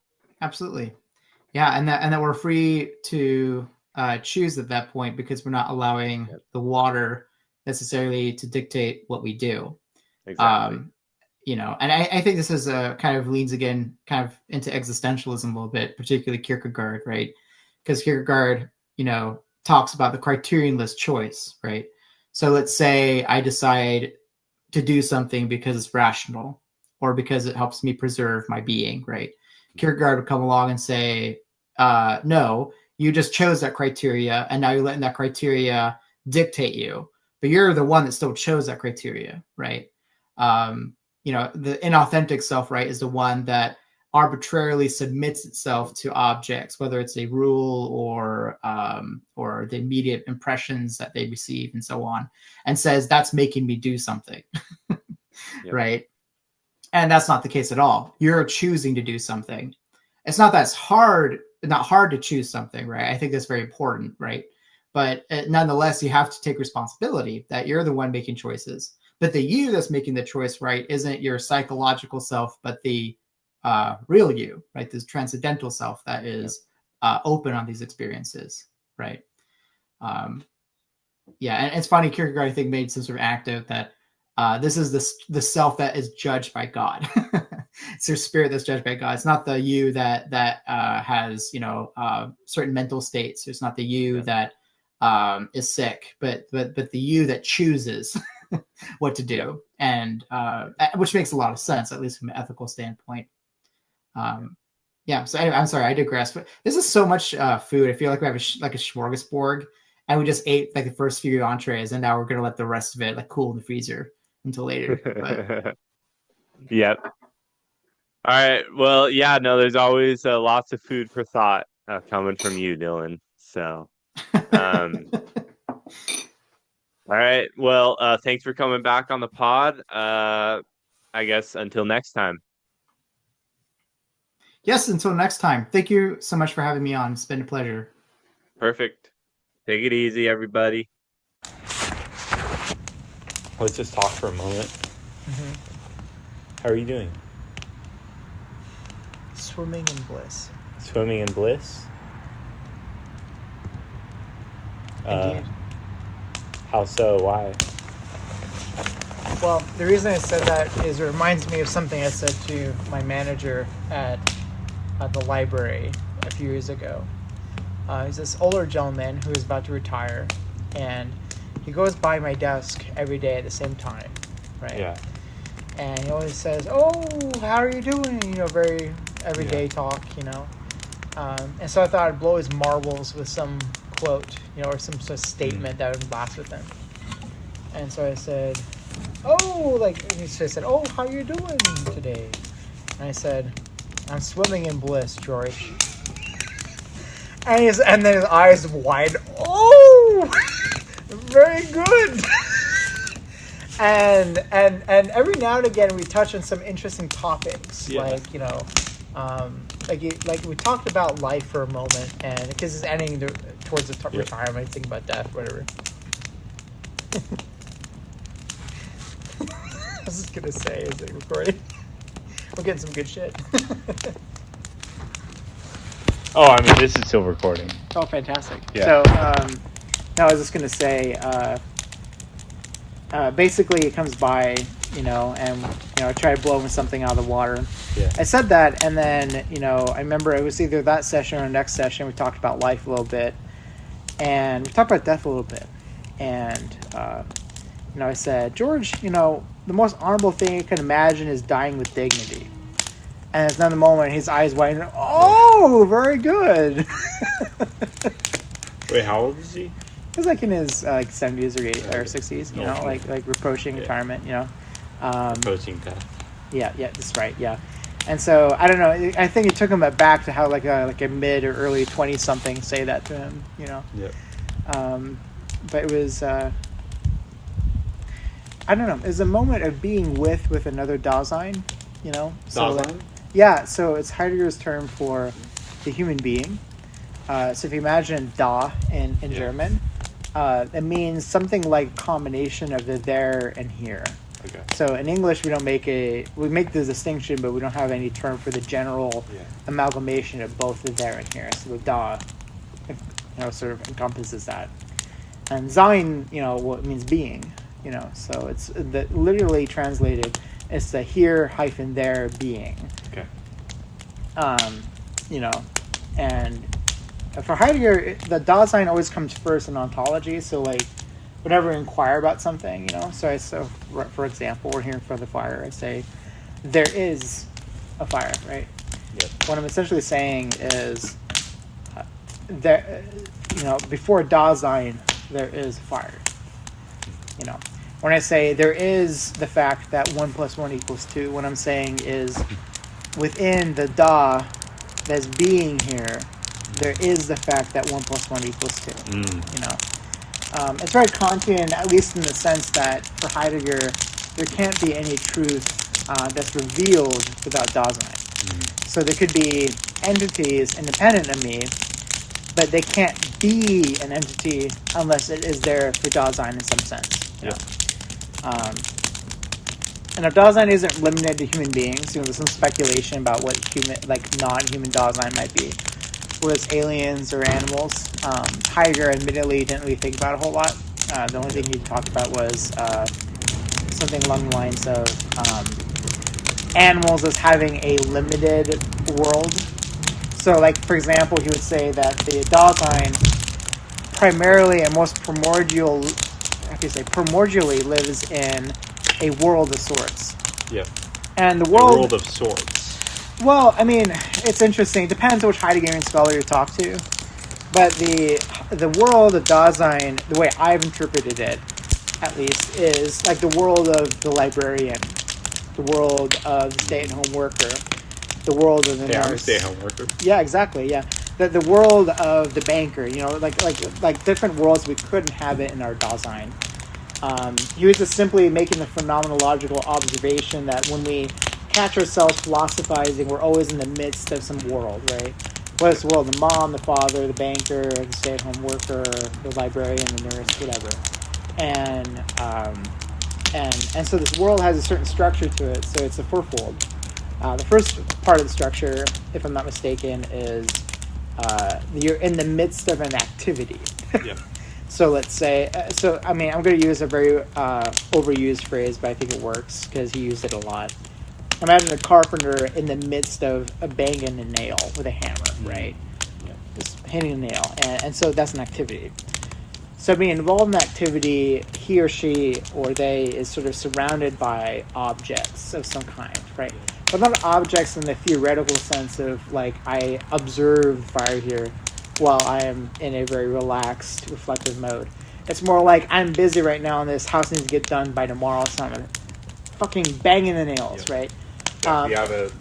Absolutely. Yeah, and that we're free to choose at that point because we're not allowing yep, the water necessarily to dictate what we do. exactly. Um, and I think this is a kind of leans again kind of into existentialism a little bit, particularly Kierkegaard, right? Because Kierkegaard, talks about the criterionless choice, right? So let's say I decide to do something because it's rational or because it helps me preserve my being, right? Kierkegaard would come along and say, no, you just chose that criteria and now you're letting that criteria dictate you, but you're the one that still chose that criteria, right? Um, the inauthentic self, right, is the one that arbitrarily submits itself to objects, whether it's a rule or the immediate impressions that they receive and so on, and says that's making me do something, Yep, right? And that's not the case at all. You're choosing to do something. It's not that it's hard, not hard to choose something, right? I think that's very important, right? But nonetheless, you have to take responsibility that you're the one making choices. But the you that's making the choice, right, isn't your psychological self, but the real you, right? This transcendental self that yep, is open on these experiences, right? Um, yeah, and it's funny. Kierkegaard, I think, made some sort of active that this is the self that is judged by God. It's your spirit that's judged by God. It's not the you that has certain mental states. It's not the you yep, that is sick, but the you that chooses what to yep, do, and which makes a lot of sense, at least from an ethical standpoint. yep. Um, yeah. So anyway, I'm sorry, I digress. But this is so much food. I feel like we have like a smorgasbord, and we just ate like the first few entrees, and now we're gonna let the rest of it like cool in the freezer until later. But Yep. All right. Well, yeah, no, there's always lots of food for thought coming from you, Dylan. So, um, all right. Well, thanks for coming back on the pod. I guess until next time. yes, until next time. Thank you so much for having me on. It's been a pleasure. Perfect. Take it easy, everybody. Let's just talk for a moment. How are you doing? Swimming in bliss. Swimming in bliss? Indeed. How so? Why? Well, the reason I said that is it reminds me of something I said to my manager at the library a few years ago. He's this older gentleman who is about to retire, and he goes by my desk every day at the same time, right? Yeah. And he always says, "Oh, how are you doing?" Very everyday talk, And so I thought I'd blow his marbles with some quote, or some sort of statement that would last with him. And so I said, "Oh," he said, "Oh, how are you doing today?" And I said, "I'm swimming in bliss, George." And then his eyes wide. "Oh, very good." and every now and again we touch on some interesting topics, Yeah. like we talked about life for a moment, and because it's ending towards retirement, think about death, whatever. I was just gonna say, is it recording? We're getting some good shit. Oh, I mean, this is still recording. Oh, fantastic. Yeah. So, no, I was just going to say, basically it comes by, and, I try to blow something out of the water. Yeah. I said that, and then, I remember it was either that session or the next session, we talked about life a little bit, and we talked about death a little bit. And, I said, "George, the most honorable thing you can imagine is dying with dignity." And it's another moment, his eyes widen. "Oh, very good." Wait, how old is he? was like in his like 70s or 80s or 60s, you know, like approaching retirement, you know. Approaching death. Yeah, that's right. Yeah, and so I don't know. I think it took him back to how like a mid or early 20-something say that to him, you know. Yep. But it was I don't know. It was a moment of being with another Dasein, you know. So Dasein? like, yeah. So it's Heidegger's term for the human being. So if you imagine Da in German, it means something like combination of the there and here. Okay. So in English, we make the distinction, but we don't have any term for the general amalgamation of both the there and here. So the Da, you know, sort of encompasses that. And Sein, you know, what means being, you know. So it's literally translated, it's the here hyphen there being. Okay. You know, and for Heidegger, the Dasein always comes first in ontology. So like, whenever we inquire about something, you know, so for example, we're here in front of the fire. I say, there is a fire, right? Yep. What I'm essentially saying is, there, you know, before Dasein, there is fire. You know, when I say there is the fact that 1 + 1 = 2, what I'm saying is, within the Da that's being here, there is the fact that 1 + 1 = 2. You know. It's very Kantian, at least in the sense that for Heidegger, there can't be any truth that's revealed without Dasein. So there could be entities independent of me, but they can't be an entity unless it is there for Dasein in some sense. You know? And if Dasein isn't limited to human beings, you know, there's some speculation about what non-human Dasein might be. Was aliens or animals. Heidegger admittedly didn't really think about it a whole lot. The only thing he talked about was something along the lines of animals as having a limited world. So, like, for example, he would say that the Dasein primarily and most primordially lives in a world of sorts. Yep. And the world world of sorts. Well, I mean, it's interesting. It depends on which Heideggerian scholar you talk to. But the world of Dasein, the way I've interpreted it, at least, is like the world of the librarian, the world of the stay-at-home worker, the world of the nurse. I'm a stay-at-home worker. Yeah, exactly, yeah. The world of the banker, you know, like different worlds we could inhabit in our Dasein. He was just simply making the phenomenological observation that when we catch ourselves philosophizing, we're always in the midst of some world, right? What is the world? The mom, the father, the banker, the stay-at-home worker, the librarian, the nurse, whatever. And so this world has a certain structure to it, so it's a fourfold. The first part of the structure, if I'm not mistaken, is you're in the midst of an activity. Yep. So let's say, I mean, I'm going to use a very overused phrase, but I think it works because he used it a lot. Imagine a carpenter in the midst of banging a nail with a hammer, right? Yeah. Just hitting a nail. And so that's an activity. So being involved in activity, he or she or they is sort of surrounded by objects of some kind, right? But not objects in the theoretical sense of, like, I observe fire here while I am in a very relaxed, reflective mode. It's more like, I'm busy right now and this house needs to get done by tomorrow, so I'm fucking banging the nails, right? You have a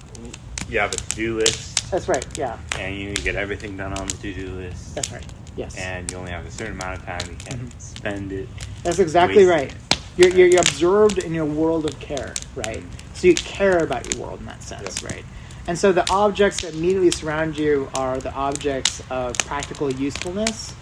to-do list. That's right, yeah. And you need to get everything done on the to-do list. That's right, yes. And you only have a certain amount of time. You can't spend it. That's exactly right. You're absorbed in your world of care, right? So you care about your world in that sense, right? And so the objects that immediately surround you are the objects of practical usefulness.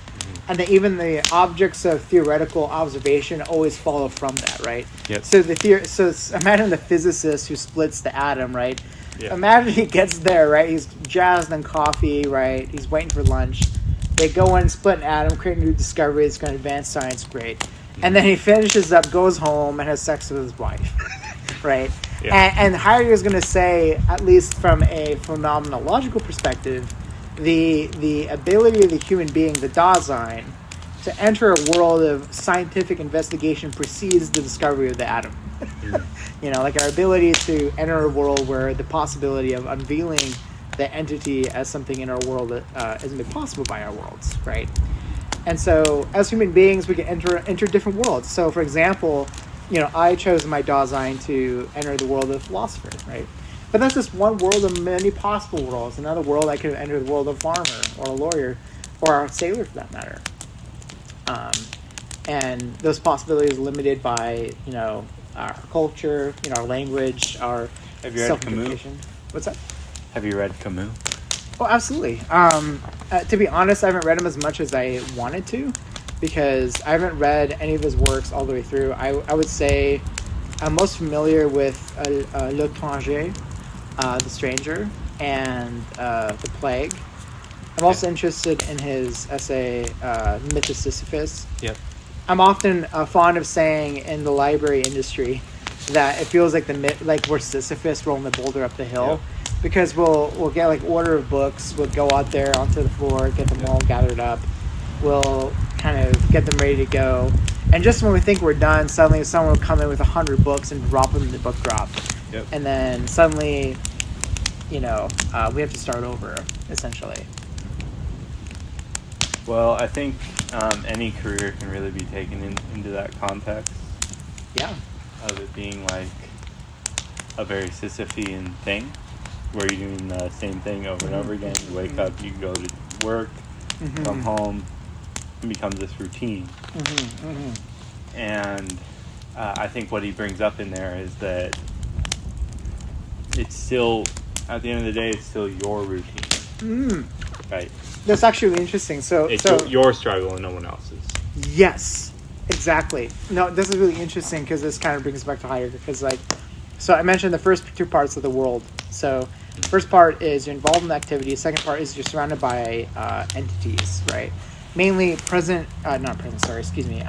And then even the objects of theoretical observation always follow from that, right? Yep. So imagine the physicist who splits the atom, right? Yep. Imagine he gets there, right? He's jazzed on coffee, right? He's waiting for lunch. They go in, split an atom, create a new discovery. It's going to advance science, great. And then he finishes up, goes home, and has sex with his wife, right? Yeah. And Heidegger is going to say, at least from a phenomenological perspective, the ability of the human being, the Dasein, to enter a world of scientific investigation precedes the discovery of the atom. You know, like our ability to enter a world where the possibility of unveiling the entity as something in our world isn't made possible by our worlds, right? And so, as human beings, we can enter different worlds. So, for example, I chose my Dasein to enter the world of the philosopher, right? But that's just one world of many possible worlds. Another world, I could have entered the world of a farmer or a lawyer or a sailor, for that matter. And those possibilities are limited by, our culture, our language, our Have you read Camus? What's that? Have you read Camus? Oh, absolutely. To be honest, I haven't read him as much as I wanted to, because I haven't read any of his works all the way through. I would say I'm most familiar with L'Étranger, The Stranger, and The Plague. I'm also interested in his essay, Myth of Sisyphus. Yep. I'm often fond of saying in the library industry that it feels like like we're Sisyphus rolling the boulder up the hill. Yep. Because we'll get like order of books, we'll go out there onto the floor, get them all gathered up, we'll kind of get them ready to go, and just when we think we're done, suddenly someone will come in with 100 books and drop them in the book drop. Yep. And then suddenly, we have to start over, essentially. Well, I think any career can really be taken into that context Yeah. of it being like a very Sisyphean thing, where you're doing the same thing over and over again. You wake up, you go to work, come home, it becomes this routine. And I think what he brings up in there is that it's still, at the end of the day, it's still your routine. Right. That's actually really interesting. It's your struggle and no one else's. Yes, exactly. No, this is really interesting because this kind of brings us back to Heidegger. Because so I mentioned the first two parts of the world. So the first part is you're involved in the activity. Second part is you're surrounded by entities, right? Mainly not present, sorry, excuse me.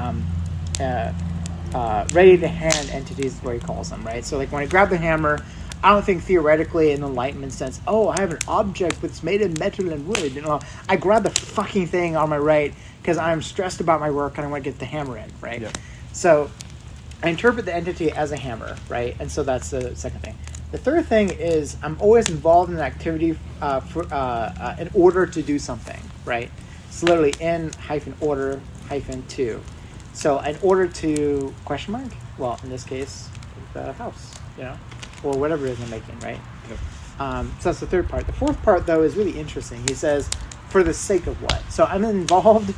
Ready to hand entities is what he calls them, right? So like when I grab the hammer, I don't think theoretically in the Enlightenment sense, oh, I have an object that's made of metal and wood. I grab the fucking thing on my right because I'm stressed about my work and I want to get the hammer in, right? Yep. So I interpret the entity as a hammer, right? And so that's the second thing. The third thing is I'm always involved in an activity in order to do something, right? It's literally in-order -to. So in order to question mark, well, in this case, the house, or whatever it is I'm making, right? Yep. So that's the third part. The fourth part, though, is really interesting. He says, for the sake of what? So I'm involved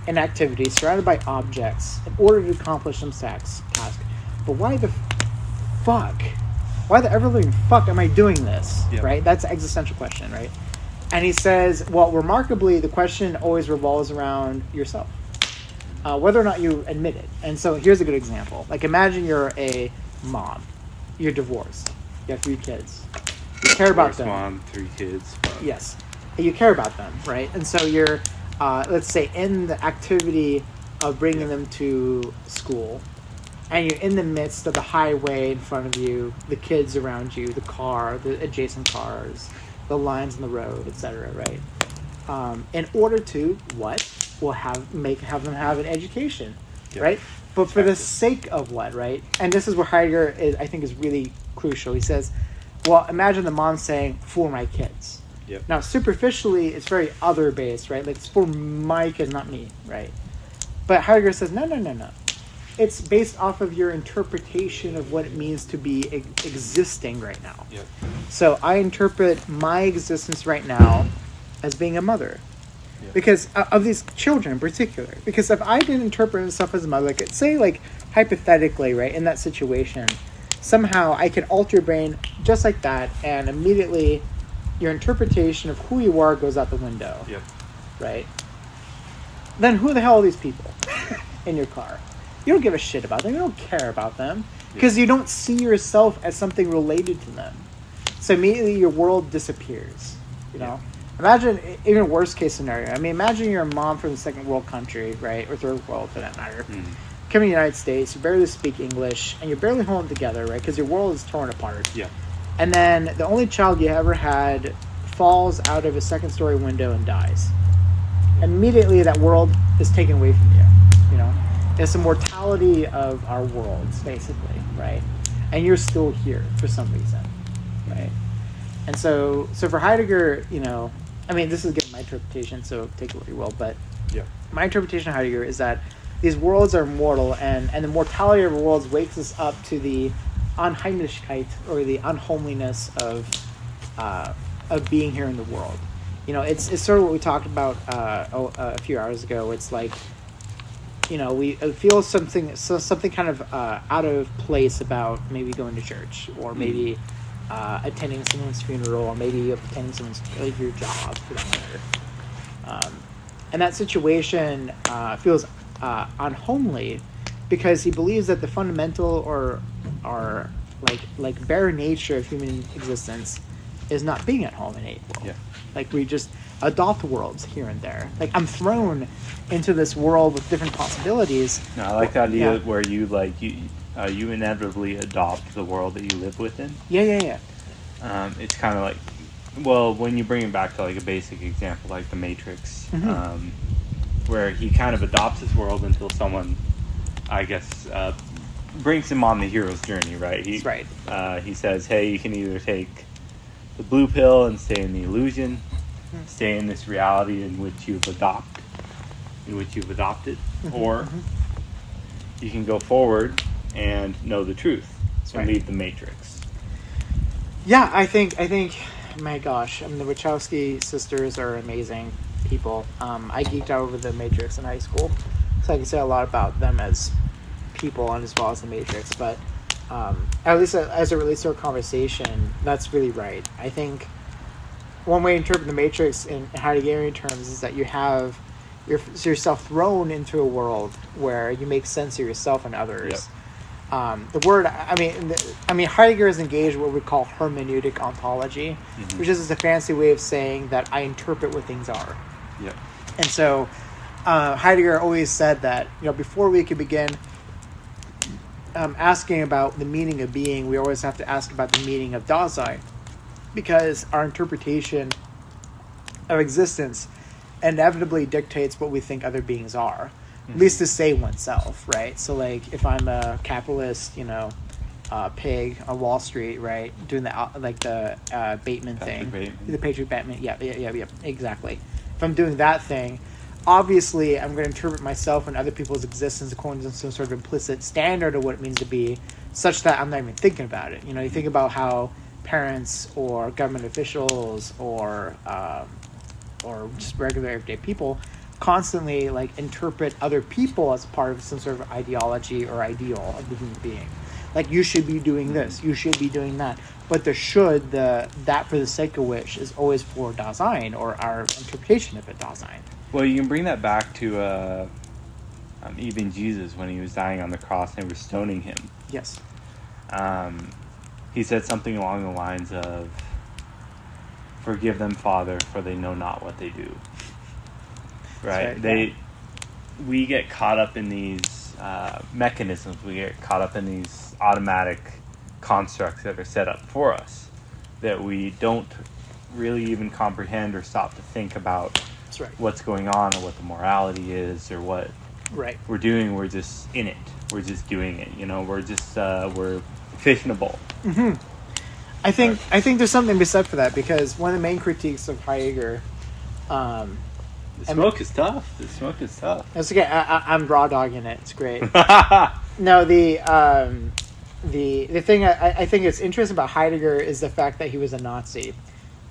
in activity, surrounded by objects, in order to accomplish some task. But why the fuck? Why the ever-living fuck am I doing this? Yep. Right? That's an existential question, right? And he says, well, remarkably, the question always revolves around yourself. Whether or not you admit it. And so here's a good example. Like imagine you're a mom. You're divorced. You have 3 kids. You care about them. Mom, 3 kids. Yes. You care about them, right? And so you're, let's say, in the activity of bringing them to school. And you're in the midst of the highway in front of you, the kids around you, the car, the adjacent cars, the lines on the road, etc., right? In order to, what? Will have them have an education, Yep. right? But for the sake of what, right? And this is where Heidegger I think is really crucial. He says, well, imagine the mom saying, for my kids. Yep. Now, superficially, it's very other-based, right? Like, it's for my kids, not me, right? But Heidegger says, no. It's based off of your interpretation of what it means to be existing right now. Yep. So I interpret my existence right now as being a mother. Yeah. Because of these children in particular. Because if I didn't interpret myself as a mother, like say like hypothetically, right, in that situation, somehow I could alter your brain just like that, and immediately your interpretation of who you are goes out the window. Yep. Right? Then who the hell are these people in your car? You don't give a shit about them. You don't care about them. Because you don't see yourself as something related to them. So immediately your world disappears. You know? Imagine, even worst case scenario. I mean, imagine you're a mom from a second world country, right? Or third world, for that matter. Mm-hmm. Come to the United States, you barely speak English, and you're barely holding together, right? Because your world is torn apart. Yeah. And then the only child you ever had falls out of a second-story window and dies. Immediately, that world is taken away from you. You know, it's the mortality of our worlds, basically, right? And you're still here for some reason, right? And so for Heidegger, you know, I mean, this is again my interpretation, so take it what you will, but Yeah. My interpretation of Heidegger is that these worlds are mortal, and the mortality of worlds wakes us up to the Unheimlichkeit, or the unhomeliness of being here in the world. It's sort of what we talked about a few hours ago. It's like, we feel something kind of out of place about maybe going to church, or maybe attending someone's funeral, or maybe attending someone's your job, for that matter. And that situation feels unhomely, because he believes that the fundamental or like bare nature of human existence is not being at home in a world. Yeah. Like, we just adopt worlds here and there. Like, I'm thrown into this world with different possibilities. No, I like the idea where you inevitably adopt the world that you live within. Yeah. It's kind of like, well, when you bring it back to like a basic example, like the Matrix, where he kind of adopts his world until someone, I guess, brings him on the hero's journey, right? That's right. He says, hey, you can either take the blue pill and stay in the illusion, stay in this reality in which you've adopted, or you can go forward and know the truth and leave the Matrix. Yeah, I think, my gosh, the Wachowski sisters are amazing people. I geeked out over the Matrix in high school, so I can say a lot about them as people and as well as the Matrix. But at least as it relates to our conversation, that's really right. I think one way to interpret the Matrix in Heideggerian terms is that you have yourself thrown into a world where you make sense of yourself and others. Yep. The word, Heidegger is engaged in what we call hermeneutic ontology, which is a fancy way of saying that I interpret what things are. Yep. And so Heidegger always said that, before we could begin asking about the meaning of being, we always have to ask about the meaning of Dasein, because our interpretation of existence inevitably dictates what we think other beings are. At least to say oneself, right? So, like, if I'm a capitalist, pig on Wall Street, right, doing the Bateman thing, the Patriot Bateman, yeah, exactly. If I'm doing that thing, obviously I'm going to interpret myself and other people's existence according to some sort of implicit standard of what it means to be, such that I'm not even thinking about it. You think about how parents or government officials or just regular everyday people constantly interpret other people as part of some sort of ideology or ideal of the human being. Like, you should be doing this, you should be doing that. But that for the sake of which is always for Dasein, or our interpretation of it, Dasein. Well, you can bring that back to even Jesus when he was dying on the cross and they were stoning him. Yes. He said something along the lines of, "Forgive them, Father, for they know not what they do." Right? We get caught up in these mechanisms. We get caught up in these automatic constructs that are set up for us that we don't really even comprehend or stop to think about what's going on, or what the morality is, or what we're doing. We're just in it. We're just doing it. We're just we're fishing a bowl. Mm-hmm. I think there's something to be said for that, because one of the main critiques of Heidegger. The smoke is tough. It's okay. I'm raw dogging it. It's great. No, the thing I think is interesting about Heidegger is the fact that he was a Nazi.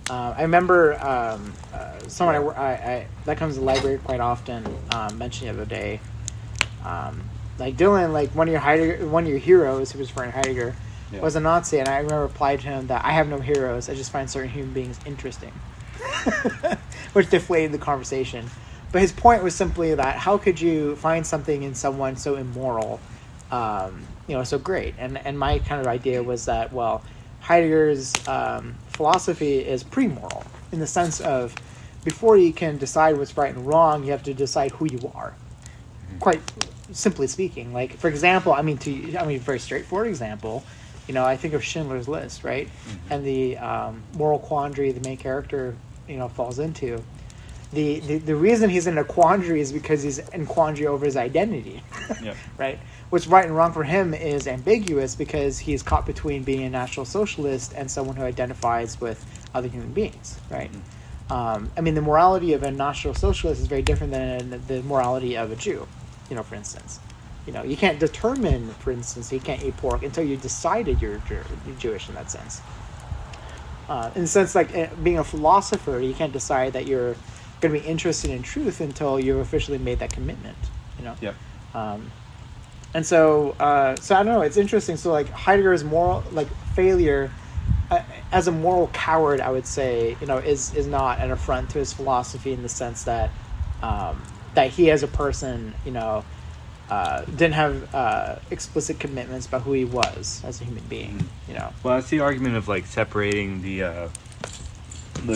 I remember someone that comes to the library quite often mentioned the other day, Dylan, one of your heroes who was referring to Heidegger was a Nazi, and I remember replied to him that I have no heroes. I just find certain human beings interesting. Which deflated the conversation. But his point was simply that how could you find something in someone so immoral, so great? And my kind of idea was that, well, Heidegger's philosophy is pre-moral, in the sense of before you can decide what's right and wrong, you have to decide who you are. Quite simply speaking. Like, for example, very straightforward example, I think of Schindler's List, right? Mm-hmm. And the moral quandary the main character falls into. The reason he's in a quandary is because he's in quandary over his identity. Yep. Right? What's right and wrong for him is ambiguous, because he's caught between being a National Socialist and someone who identifies with other human beings, right? I mean, the morality of a National Socialist is very different than the morality of a Jew, for instance. You can't determine, for instance, you can't eat pork until you decided you're Jewish in that sense. In the sense, like being a philosopher, you can't decide that you're going to be interested in truth until you've officially made that commitment. Yep. And so I don't know. It's interesting. So like Heidegger's moral failure as a moral coward, I would say, is not an affront to his philosophy in the sense that that he as a person, didn't have explicit commitments about who he was as a human being. Well, that's the argument of like separating the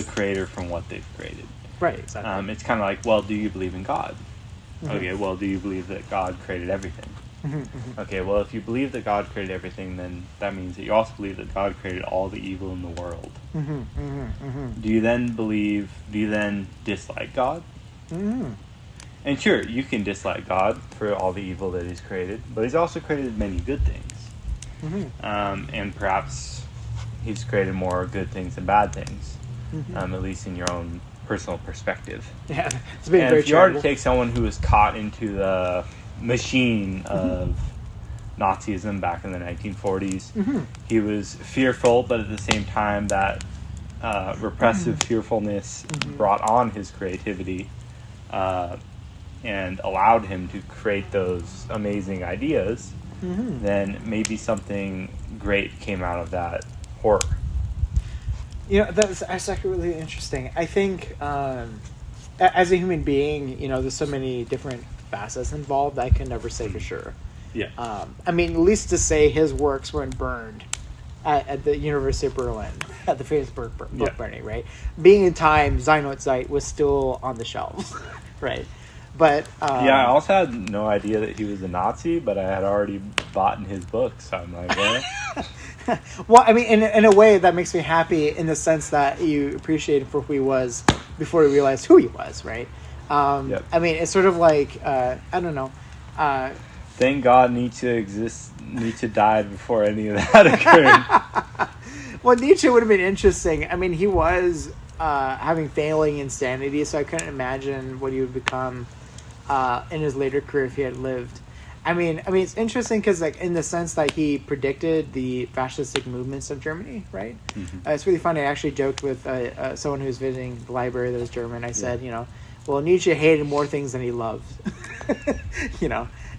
creator from what they've created. Right. Exactly. It's kind of like, well, do you believe in God? Mm-hmm. Okay. Well, do you believe that God created everything? Mm-hmm. Okay. Well, if you believe that God created everything, then that means that you also believe that God created all the evil in the world. Mm-hmm. Mm-hmm. Mm-hmm. Do you then dislike God? Mm-hmm. And sure, you can dislike God for all the evil that He's created, but He's also created many good things. Mm-hmm. And perhaps He's created more good things than bad things, at least in your own personal perspective. Yeah, it's being And very if you are to charitable. take someone who was caught into the machine of Nazism back in the 1940s, he was fearful, but at the same time that repressive fearfulness brought on his creativity and allowed him to create those amazing ideas, then maybe something great came out of that horror. That's actually really interesting. I think as a human being, there's so many different facets involved. I can never say for sure. Yeah. I mean, at least to say his works weren't burned at the University of Berlin at the famous book burning, right? Being in time, Zeit was still on the shelves, right? But I also had no idea that he was a Nazi, but I had already bought in his books. So I'm like, well, I mean, in a way that makes me happy in the sense that you appreciate him for who he was before you realized who he was, right? Yep. I mean, it's sort of like I don't know. Thank God Nietzsche died before any of that occurred. Well, Nietzsche would have been interesting. I mean, he was having failing insanity, so I couldn't imagine what he would become in his later career if he had lived. I mean, it's interesting because, like, in the sense that he predicted the fascistic movements of Germany, right? It's really funny. I actually joked with someone who was visiting the library that was German. I said, well, Nietzsche hated more things than he loved,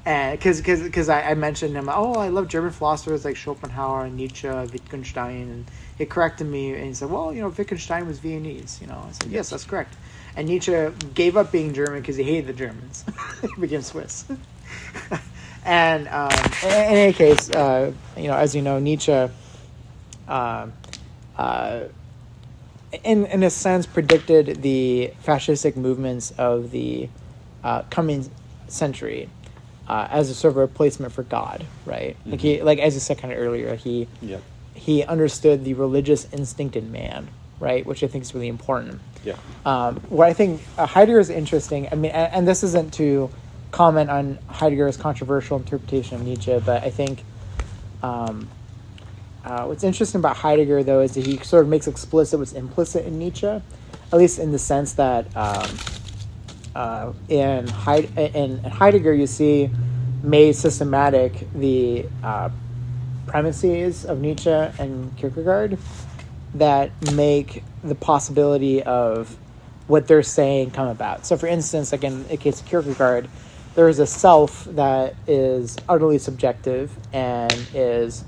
and because I mentioned him. Oh, I love German philosophers like Schopenhauer and Nietzsche, Wittgenstein, and he corrected me and he said, well, Wittgenstein was Viennese. I said, yes, that's correct. And Nietzsche gave up being German because he hated the Germans. He became Swiss. And in any case, as you know, Nietzsche, in a sense, predicted the fascistic movements of the coming century as a sort of replacement for God, right? Like as you said kind of earlier, he understood the religious instinct in man, right? Which I think is really important. Yeah. What I think Heidegger is interesting. I mean, and this isn't to comment on Heidegger's controversial interpretation of Nietzsche, but I think what's interesting about Heidegger, though, is that he sort of makes explicit what's implicit in Nietzsche, at least in the sense that in Heidegger you see made systematic the premises of Nietzsche and Kierkegaard that make the possibility of what they're saying come about. So, for instance, like in the case of Kierkegaard, there is a self that is utterly subjective and is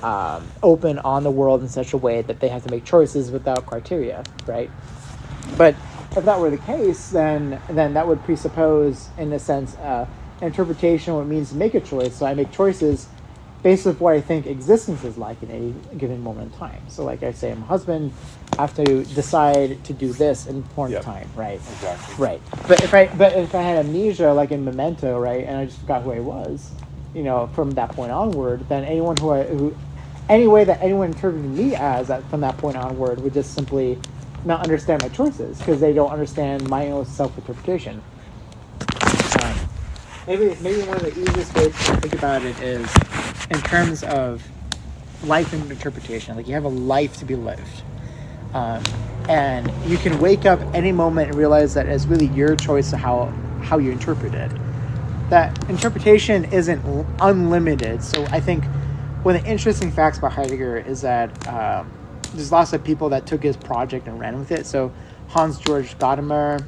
open on the world in such a way that they have to make choices without criteria, right? But if that were the case, then that would presuppose, in a sense, an interpretation of what it means to make a choice. So I make choices based on what I think existence is like in any given moment in time. So, like I say, I'm a husband, I have to decide to do this in a point of time, right? Exactly. Right. But if I had amnesia, like in Memento, right, and I just forgot who I was, from that point onward, then any way that anyone interpreted me as from that point onward would just simply not understand my choices because they don't understand my own self-interpretation. Maybe one of the easiest ways to think about it is in terms of life and interpretation. Like, you have a life to be lived. And you can wake up any moment and realize that it's really your choice of how you interpret it. That interpretation isn't unlimited. So I think one of the interesting facts about Heidegger is that there's lots of people that took his project and ran with it. So Hans Georg Gadamer,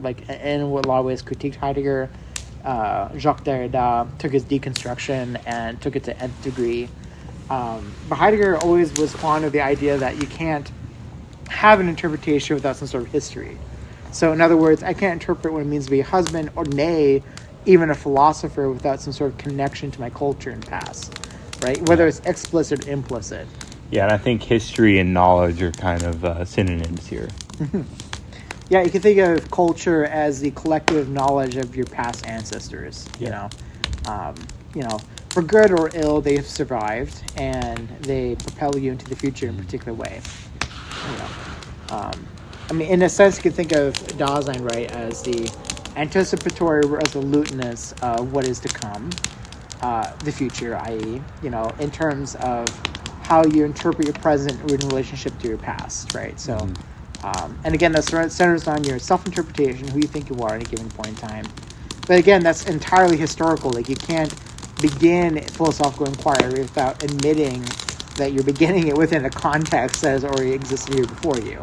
like in a lot of ways critiqued Heidegger. Jacques Derrida took his deconstruction and took it to nth degree. But Heidegger always was fond of the idea that you can't have an interpretation without some sort of history. So in other words, I can't interpret what it means to be a husband, or nay, even a philosopher, without some sort of connection to my culture and past, right? Whether it's explicit or implicit. Yeah, and I think history and knowledge are kind of synonyms here. Yeah, you can think of culture as the collective knowledge of your past ancestors. Yeah. For good or ill, they've survived, and they propel you into the future in a particular way. In a sense, you can think of Dasein, right, as the anticipatory resoluteness of what is to come, the future, i.e., in terms of how you interpret your present in relationship to your past, right? So. And again, that centers on your self-interpretation, who you think you are at a given point in time. But again, that's entirely historical. Like, you can't begin philosophical inquiry without admitting that you're beginning it within a context that has already existed here before you.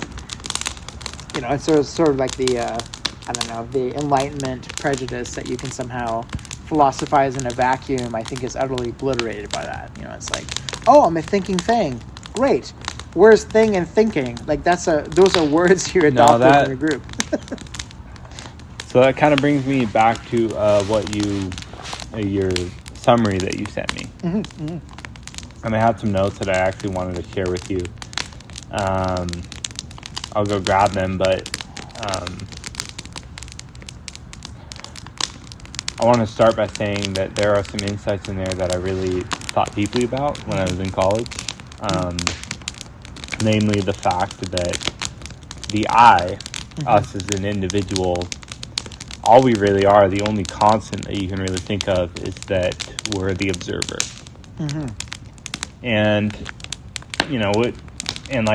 It's sort of like the Enlightenment prejudice that you can somehow philosophize in a vacuum, I think is utterly obliterated by that. It's like, oh, I'm a thinking thing. Great. Where's thing and thinking? Like, those are words you're adopting in a group. So that kind of brings me back to your summary that you sent me. And I had some notes that I actually wanted to share with you. I'll go grab them, but I want to start by saying that there are some insights in there that I really thought deeply about when I was in college. Namely the fact that the I, us as an individual, all we really are, the only constant that you can really think of is that we're the observer. And, I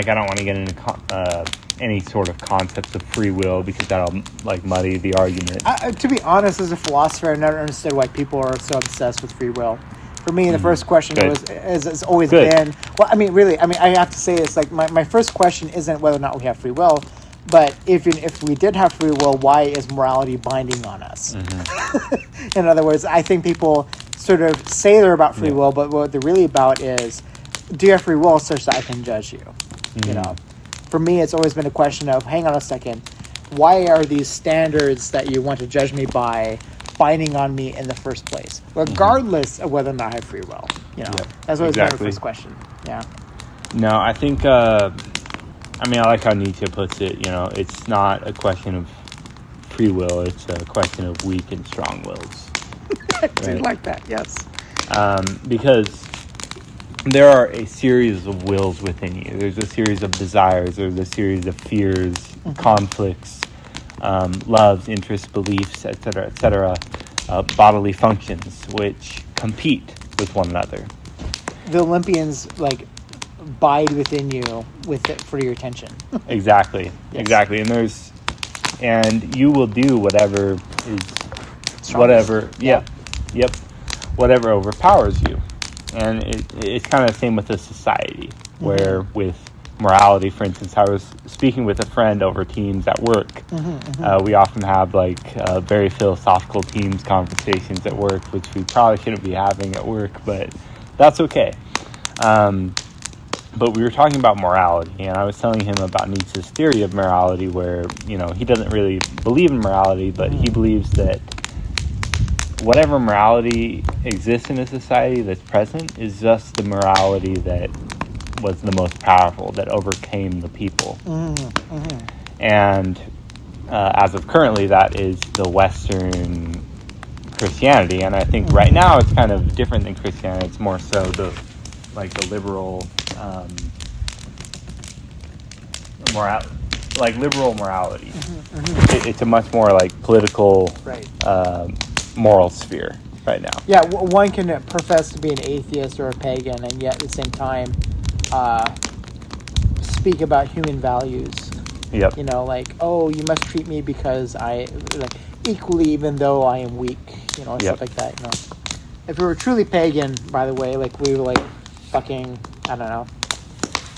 don't want to get into any sort of concepts of free will, because that'll, muddy the argument. To be honest, as a philosopher, I've never understood why people are so obsessed with free will. For me, the first question has always been, I have to say this, my first question isn't whether or not we have free will, but if we did have free will, why is morality binding on us? In other words, I think people sort of say they're about free will, but what they're really about is, do you have free will such that I can judge you? For me, it's always been a question of, hang on a second, why are these standards that you want to judge me by binding on me in the first place, regardless of whether or not I have free will? That's always been the first question. No, I think I like how Nietzsche puts it. It's not a question of free will, it's a question of weak and strong wills. I do like that. Yes. Because there are a series of wills within you. There's a series of desires, there's a series of fears, conflicts, loves, interests, beliefs, etc., bodily functions, which compete with one another. The Olympians bide within you for your attention. Exactly. And you will do whatever is whatever overpowers you. And it's kind of the same with a society, where with morality, for instance, I was speaking with a friend over Teams at work. We often have very philosophical Teams conversations at work, which we probably shouldn't be having at work, but that's okay. But we were talking about morality, and I was telling him about Nietzsche's theory of morality, where he doesn't really believe in morality, but he believes that whatever morality exists in a society that's present is just the morality that was the most powerful, that overcame the people. And as of currently, that is the Western Christianity. And I think right now it's kind of different than Christianity. It's more so the liberal liberal morality. It's a much more political moral sphere right now. Yeah, one can profess to be an atheist or a pagan, and yet at the same time speak about human values. Yep. You know, like, oh, you must treat me because I like equally, even though I am weak. You know, Yep. stuff like that. You know, if we were truly pagan, by the way, like we would like fucking, I don't know,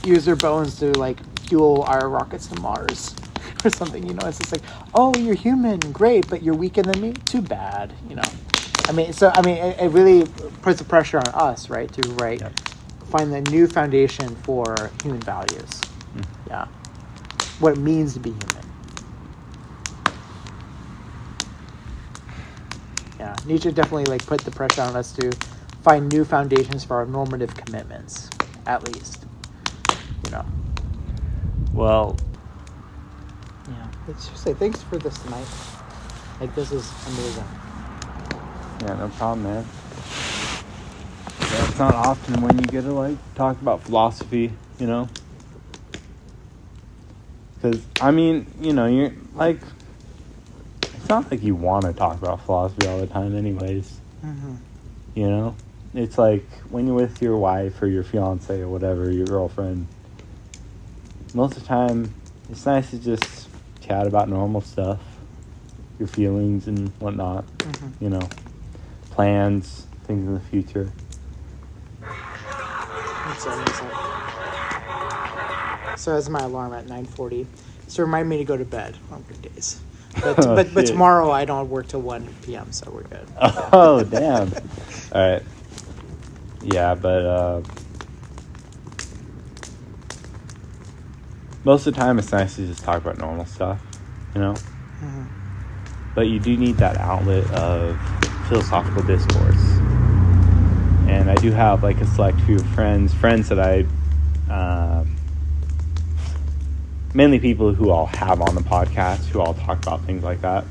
use their bones to like fuel our rockets to Mars or something. You know, it's just like, oh, you're human, great, but you're weaker than me. Too bad. You know, it really puts the pressure on us, right, to Yep. find the new foundation for human values. Yeah, what it means to be human. Yeah, Nietzsche definitely like put the pressure on us to find new foundations for our normative commitments, at least. You know. Well, Yeah. Let's just say thanks for this tonight. Like, this is amazing. yeah, no problem, man. Yeah, it's not often when you get to like talk about philosophy, you know. Because I mean, you know, you're like, it's not like you want to talk about philosophy all the time, anyways. Mm-hmm. You know, it's like when you're with your wife or your fiance or whatever, your girlfriend. Most of the time, it's nice to just chat about normal stuff, your feelings and whatnot. Mm-hmm. You know, plans, things in the future. So that's my alarm at 9:40. So remind me to go to bed on weekdays. But Oh, but shit. tomorrow I don't work till 1 p.m. So we're good. Oh, damn. All right. Yeah, but most of the time it's nice to just talk about normal stuff, you know? Mm-hmm. But you do need that outlet of philosophical discourse. And I do have like a select few friends that I, mainly people who I'll have on the podcast, who I'll talk about things like that.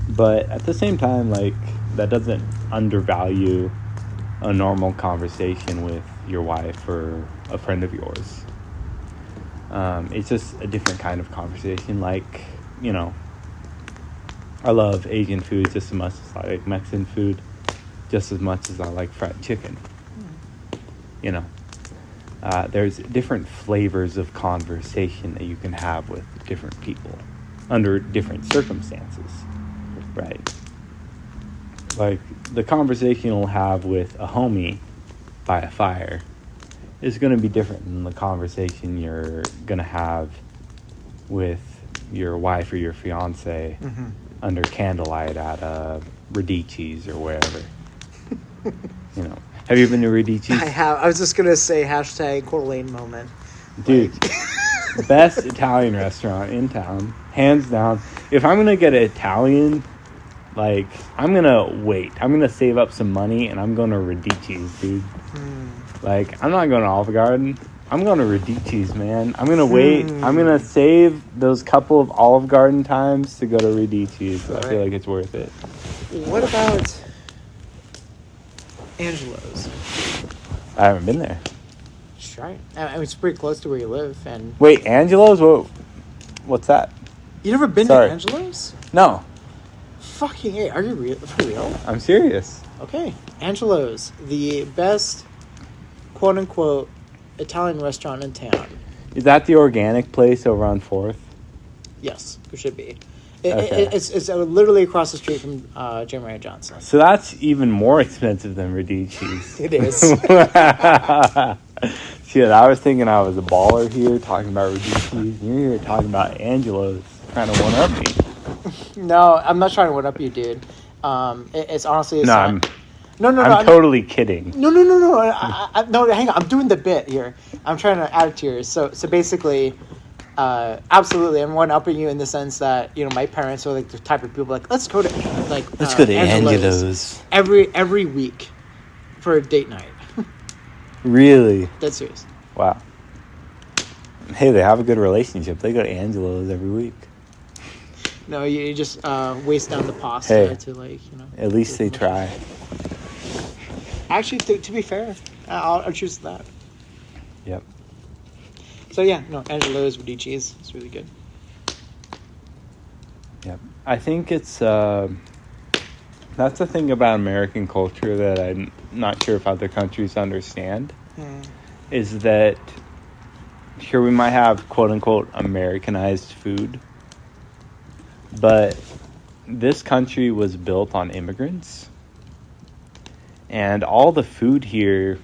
But at the same time, like, that doesn't undervalue a normal conversation with your wife or a friend of yours. It's just a different kind of conversation. Like, you know, I love Asian food just as much as I like Mexican food, just as much as I like fried chicken. You know, there's different flavors of conversation that you can have with different people under different circumstances, right? Like, the conversation you'll have with a homie by a fire is going to be different than the conversation you're going to have with your wife or your fiance Mm-hmm. under candlelight at Radici's or wherever. You know, have you been to Radici's? I have. I was just gonna say hashtag Coeur d'Alene moment. Dude, best Italian restaurant in town, hands down. If I'm gonna get an Italian, like, I'm gonna wait. I'm gonna save up some money and I'm going to Radici's, dude. Like, I'm not going to Olive Garden. I'm going to Radici's, man. I'm gonna wait. I'm gonna save those couple of Olive Garden times to go to Radici's. I feel like it's worth it. What about Angelo's? I haven't been there. Right. I mean, it's pretty close to where you live, and Wait, Angelo's? What's that? you never been Sorry. to Angelo's? No, Fucking hey, are you real? For real? I'm serious. Okay, Angelo's, the best quote unquote Italian restaurant in town. Is that the organic place over on 4th? Yes, it should be. Okay. It's literally across the street from Jeremiah Johnson. So that's even more expensive than Radici's. It is. Shit, I was thinking I was a baller here talking about Radici's. You're here talking about Angelo's, trying to one-up me. No, I'm not trying to one up you, dude. It's honestly No, I'm totally kidding. No. No, hang on. I'm doing the bit here. I'm trying to add it to yours. So basically, absolutely, I'm one upping you in the sense that, you know, my parents are like the type of people like, let's go to Angelo's. every week for a date night. Really? That's serious. Wow. Hey, they have a good relationship. They go to Angelo's every week. No, you just waste down the pasta to, like, you know. At least they try. Actually, to be fair, I'll choose that. Yep. So yeah, no, Angelo's Radici's. It's really good. Yep. I think it's that's the thing about American culture that I'm not sure if other countries understand. is that here we might have quote unquote Americanized food, but this country was built on immigrants, and all the food here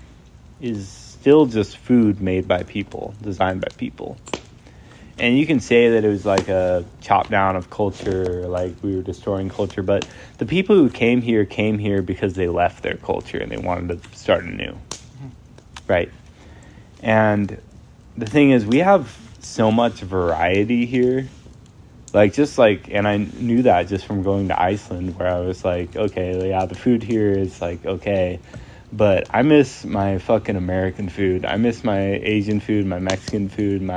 is still just food made by people, designed by people. And you can say that it was like a chop down of culture, like we were destroying culture, but the people who came here because they left their culture and they wanted to start anew. Right? And the thing is, we have so much variety here. And I knew that just from going to Iceland, where I was like, okay, yeah, the food here is like, okay, but I miss my fucking American food. I miss my Asian food, my Mexican food,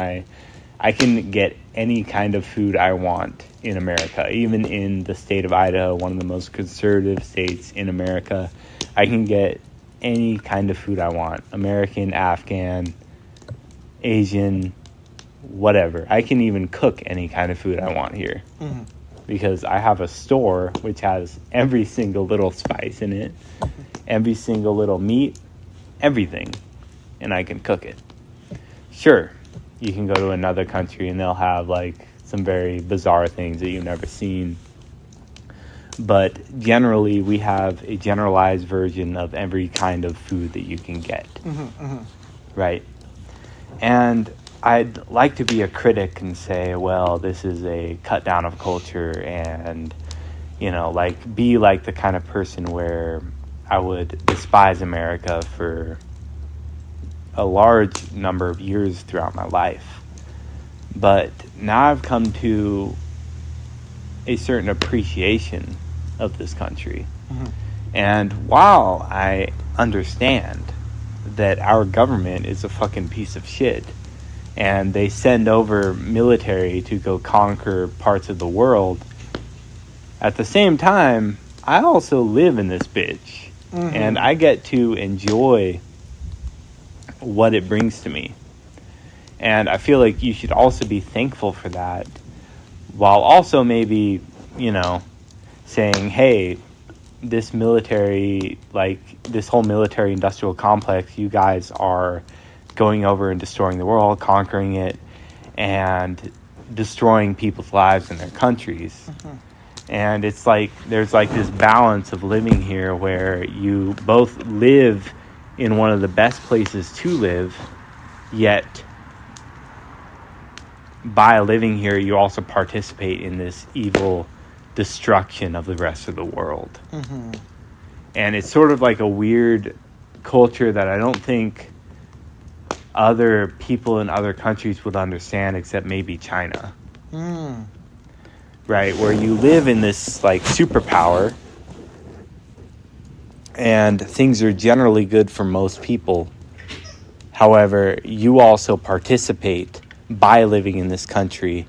I can get any kind of food I want in America. Even in the state of Idaho, one of the most conservative states in America, I can get any kind of food I want. American, Afghan, Asian, whatever. I can even cook any kind of food I want here. Because I have a store which has every single little spice in it, every single little meat, everything, and I can cook it. Sure, you can go to another country and they'll have like some very bizarre things that you've never seen. But generally, we have a generalized version of every kind of food that you can get. Right? And I'd like to be a critic and say, well, this is a cut down of culture and, be like the kind of person where I would despise America for a large number of years throughout my life. But now I've come to a certain appreciation of this country. And while I understand that our government is a fucking piece of shit and they send over military to go conquer parts of the world, at the same time, I also live in this bitch. And I get to enjoy what it brings to me. And I feel like you should also be thankful for that, while also maybe, saying, hey, this military, this whole military industrial complex, you guys are going over and destroying the world, conquering it, and destroying people's lives in their countries. And it's like there's like this balance of living here where you both live in one of the best places to live, yet by living here you also participate in this evil destruction of the rest of the world. And it's sort of like a weird culture that I don't think other people in other countries would understand, except maybe China. Right, where you live in this like superpower and things are generally good for most people. However, you also participate by living in this country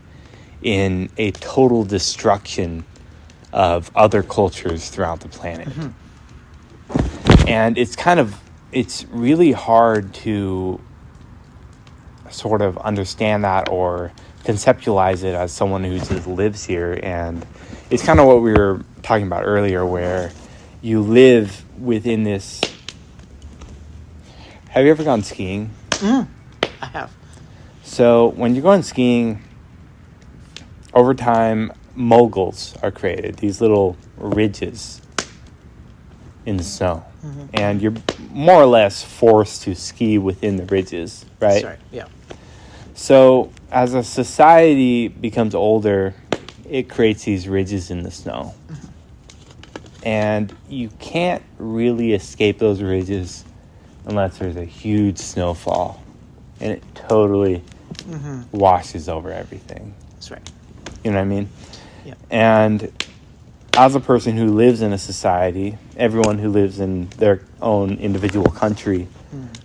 in a total destruction of other cultures throughout the planet. And it's really hard to sort of understand that or conceptualize it as someone who just lives here. And it's kind of what we were talking about earlier, where you live within this. Have you ever gone skiing? I have. So when you're going skiing, over time, moguls are created, these little ridges in the snow. And you're more or less forced to ski within the ridges, right? Sorry, yeah. So as a society becomes older, it creates these ridges in the snow. And you can't really escape those ridges unless there's a huge snowfall. And it totally washes over everything. That's right. You know what I mean? Yeah. And as a person who lives in a society, everyone who lives in their own individual country,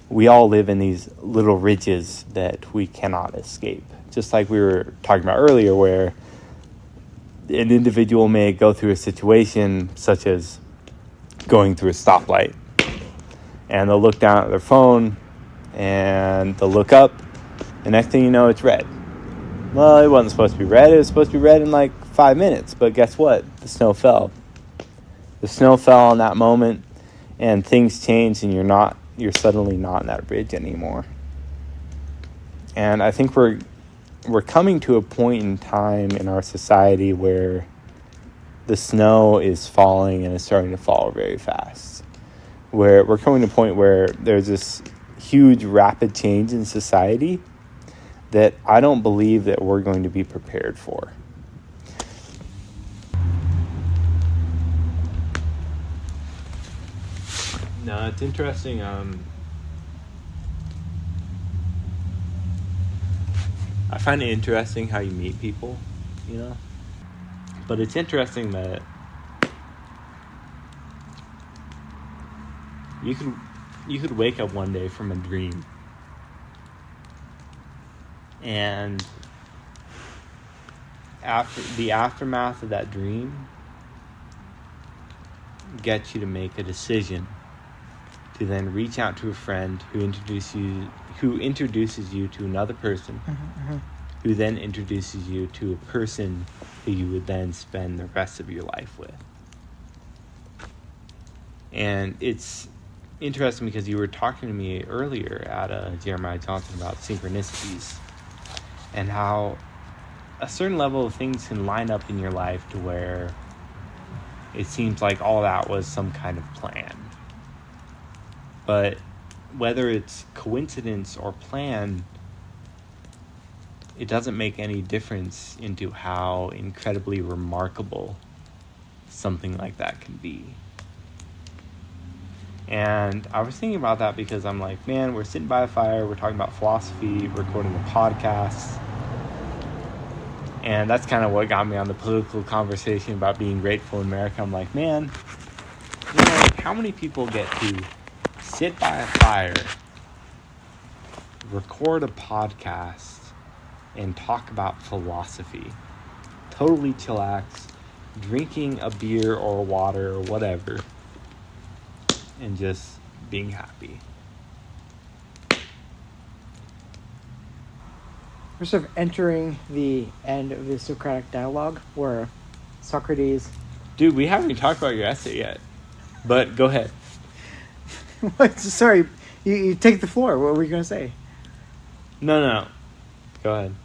we all live in these little ridges that we cannot escape. Just like we were talking about earlier, where an individual may go through a situation such as going through a stoplight, and they'll look down at their phone and they'll look up, and next thing you know, it's red. Well, it wasn't supposed to be red. It was supposed to be red in like 5 minutes, but guess what? The snow fell. The snow fell in that moment, and things changed, and you're not you're suddenly not on that bridge anymore. And I think we're coming to a point in time in our society where the snow is falling and it's starting to fall very fast. Where we're coming to a point where there's this huge rapid change in society that I don't believe that we're going to be prepared for. No, it's interesting. I find it interesting how you meet people, you know? But it's interesting that you could wake up one day from a dream, and after the aftermath of that dream gets you to make a decision to then reach out to a friend who introduces you to another person, who then introduces you to a person who you would then spend the rest of your life with. And it's interesting because you were talking to me earlier at Jeremiah Johnson about synchronicities and how a certain level of things can line up in your life to where it seems like all that was some kind of plan. But whether it's coincidence or plan, it doesn't make any difference into how incredibly remarkable something like that can be. And I was thinking about that because I'm like, man, we're sitting by a fire, we're talking about philosophy, recording a podcast. And that's kind of what got me on the political conversation about being grateful in America. I'm like, man, you know, how many people get to sit by a fire, record a podcast, and talk about philosophy? Totally chillax, drinking a beer or water or whatever, and just being happy. We're sort of entering the end of the Socratic dialogue where Socrates... Dude, we haven't even talked about your essay yet, but go ahead. What? Sorry, you take the floor. What were you going to say? No. Go ahead.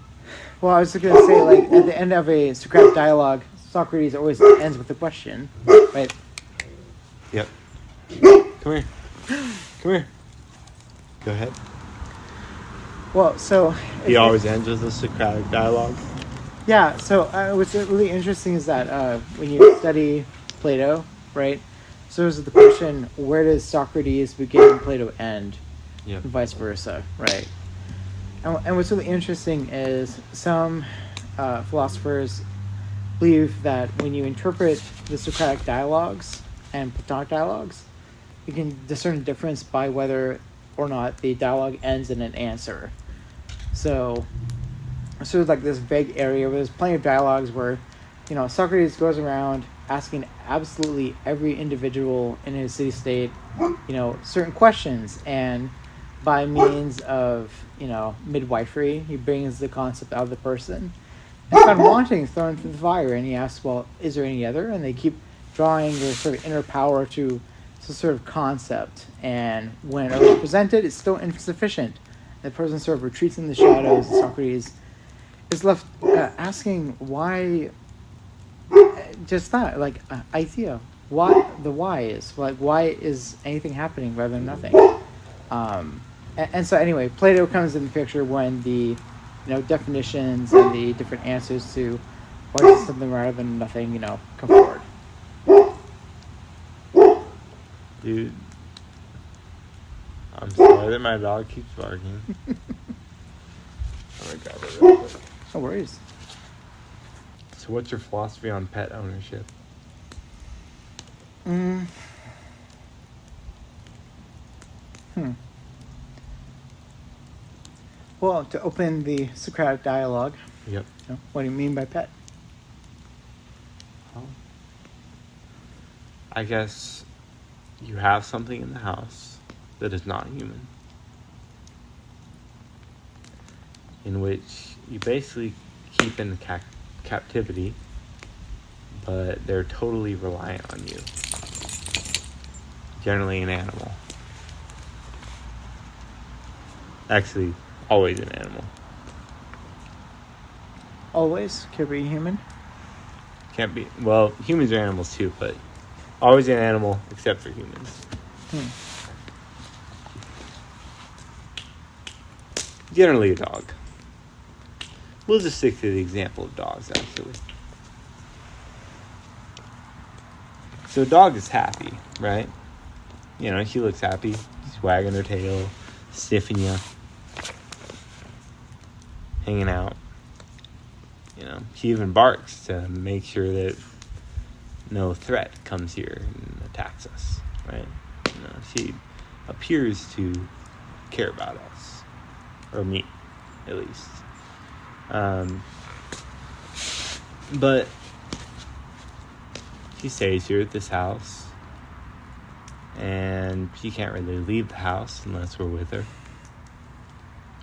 Well, I was just going to say, like, at the end of a Socratic dialogue, Socrates always ends with a question, right? Yep. Come here. Go ahead. Well, so... He always ends with a Socratic dialogue. Yeah, so what's really interesting is that when you study Plato, right, so there's the question, where does Socrates begin and Plato end? Yep. And vice versa, right? And what's really interesting is some philosophers believe that when you interpret the Socratic dialogues and Platonic dialogues, you can discern the difference by whether or not the dialogue ends in an answer. So, sort of like this vague area where there's plenty of dialogues where, you know, Socrates goes around asking absolutely every individual in his city-state, you know, certain questions, and by means of, you know, midwifery, he brings the concept out of the person. And found wanting, thrown into the fire, and he asks, well, is there any other? And they keep drawing their sort of inner power to some sort of concept, and when it's presented, it's still insufficient. The person sort of retreats in the shadows, and Socrates is left asking why, just that, like, idea, what the why is, like, why is anything happening rather than nothing? And so anyway, Plato comes in the picture when the, you know, definitions and the different answers to why is something rather than nothing, you know, come forward. Dude, I'm sorry that my dog keeps barking. I'm gonna grab it real quick. No worries. So what's your philosophy on pet ownership? Well, to open the Socratic dialogue, Yep. you know, what do you mean by pet? Well, I guess you have something in the house that is not human, in which you basically keep in captivity, but they're totally reliant on you. Generally an animal. Actually, always an animal. Always could be human. Can't be. Well, humans are animals too, but always an animal except for humans. Generally a dog. We'll just stick to the example of dogs, actually. So a dog is happy, right? You know, she looks happy. She's wagging her tail, sniffing you, hanging out. You know, she even barks to make sure that no threat comes here and attacks us, right? You know, she appears to care about us, or me, at least. But she stays here at this house, and she can't really leave the house unless we're with her.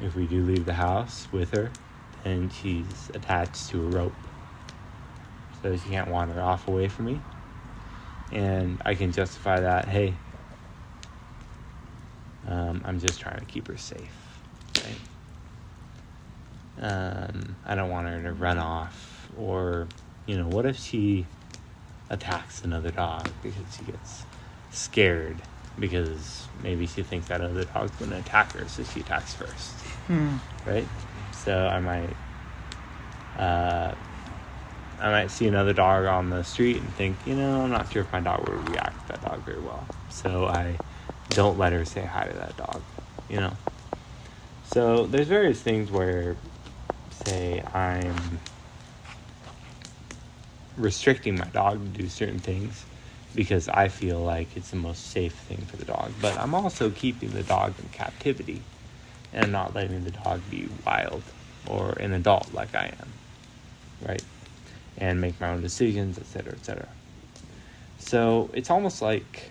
If we do leave the house with her, then she's attached to a rope, so she can't wander off away from me. And I can justify that, hey, I'm just trying to keep her safe, right? I don't want her to run off, or, you know, what if she attacks another dog because she gets scared because maybe she thinks that other dog's going to attack her, so she attacks first, right? So I might see another dog on the street and think, you know, I'm not sure if my dog would react to that dog very well, so I don't let her say hi to that dog, you know. So there's various things where, say, I'm restricting my dog to do certain things because I feel like it's the most safe thing for the dog, but I'm also keeping the dog in captivity and not letting the dog be wild or an adult like I am, right? And make my own decisions, etc., etc. So it's almost like,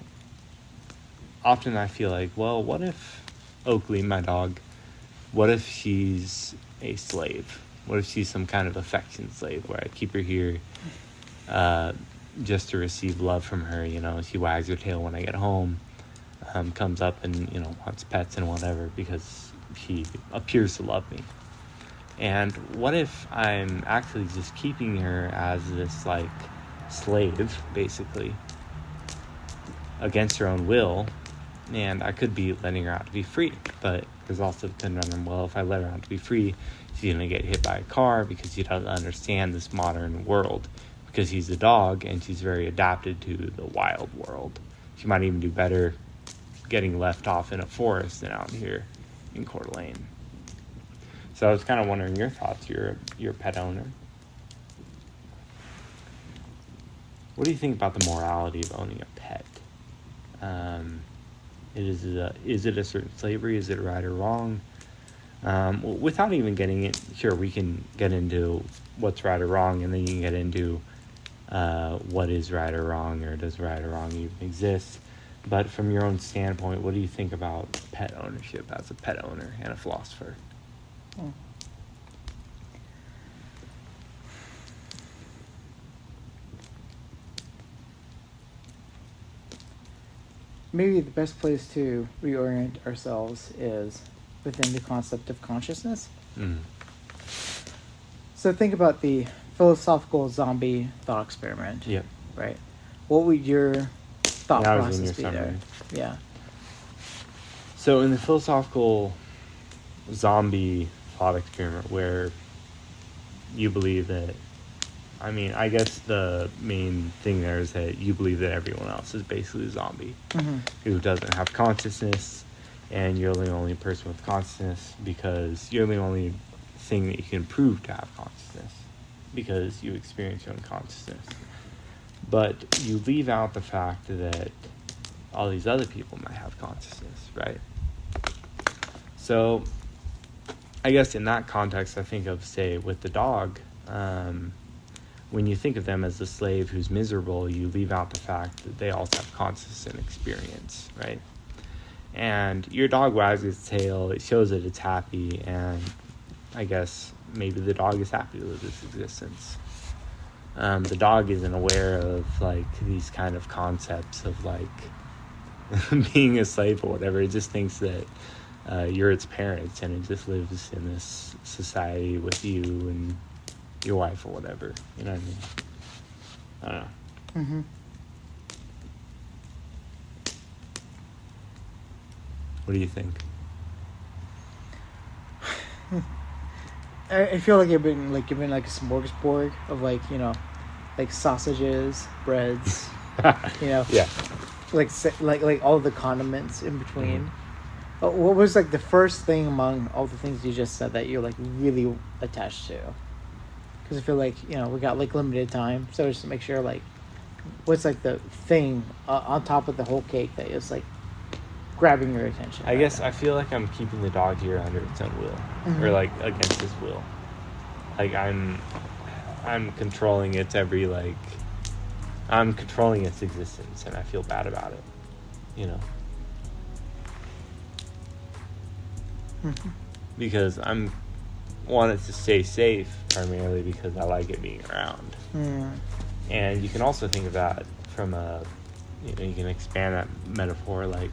often I feel like, well, what if Oakley, my dog, what if she's a slave? What if she's some kind of affection slave where I keep her here just to receive love from her? You know, she wags her tail when I get home, comes up and, you know, wants pets and whatever because she appears to love me. And what if I'm actually just keeping her as this, like, slave, basically, against her own will, and I could be letting her out to be free, but there's also the conundrum, well, if I let her out to be free, she's going to get hit by a car because she doesn't understand this modern world, because she's a dog and she's very adapted to the wild world. She might even do better getting left off in a forest than out here in Coeur d'Alene. So I was kind of wondering your thoughts. You're a pet owner. What do you think about the morality of owning a pet? Is it a certain slavery? Is it right or wrong? Without even getting it, sure, we can get into what's right or wrong, and then you can get into what is right or wrong, or does right or wrong even exist. But from your own standpoint, what do you think about pet ownership as a pet owner and a philosopher? Maybe the best place to reorient ourselves is within the concept of consciousness. So think about the philosophical zombie thought experiment. Yep. Right. What would your thought That was in process your be there? summary. Yeah. So in the philosophical zombie thought experiment, where you believe that, I mean, I guess the main thing there is that you believe that everyone else is basically a zombie who doesn't have consciousness, and you're the only person with consciousness because you're the only thing that you can prove to have consciousness because you experience your own consciousness. But you leave out the fact that all these other people might have consciousness, right? So I guess in that context, I think of, say, with the dog, when you think of them as the slave who's miserable, you leave out the fact that they also have consciousness and experience, right? And your dog wags its tail, it shows that it's happy, and I guess maybe the dog is happy with its existence. The dog isn't aware of, like, these kind of concepts of, like, being a slave or whatever. It just thinks that you're its parents, and it just lives in this society with you and your wife or whatever. You know what I mean? I don't know. Mm-hmm. What do you think? I feel like you've been like given like a smorgasbord of like, you know, like sausages, breads, you know, Yeah. like all the condiments in between. What was like the first thing among all the things you just said that you're like really attached to? Because I feel like, you know, we got like limited time, so just to make sure, like, what's like the thing on top of the whole cake that is like grabbing your attention? I guess I feel like I'm keeping the dog here under its own will, or like against its will. Like I'm controlling its every like. I'm controlling its existence, and I feel bad about it. You know. Because I'm want it to stay safe primarily because I like it being around. And you can also think of that from a, you know, you can expand that metaphor, like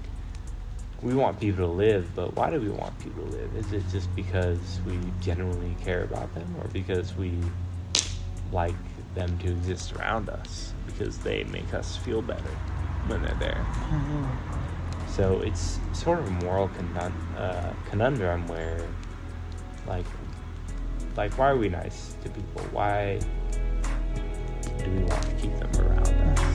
we want people to live, but why do we want people to live? Is it just because we genuinely care about them, or because we like them to exist around us because they make us feel better when they're there? So it's sort of a moral conundrum where, like, why are we nice to people? Why do we want to keep them around us?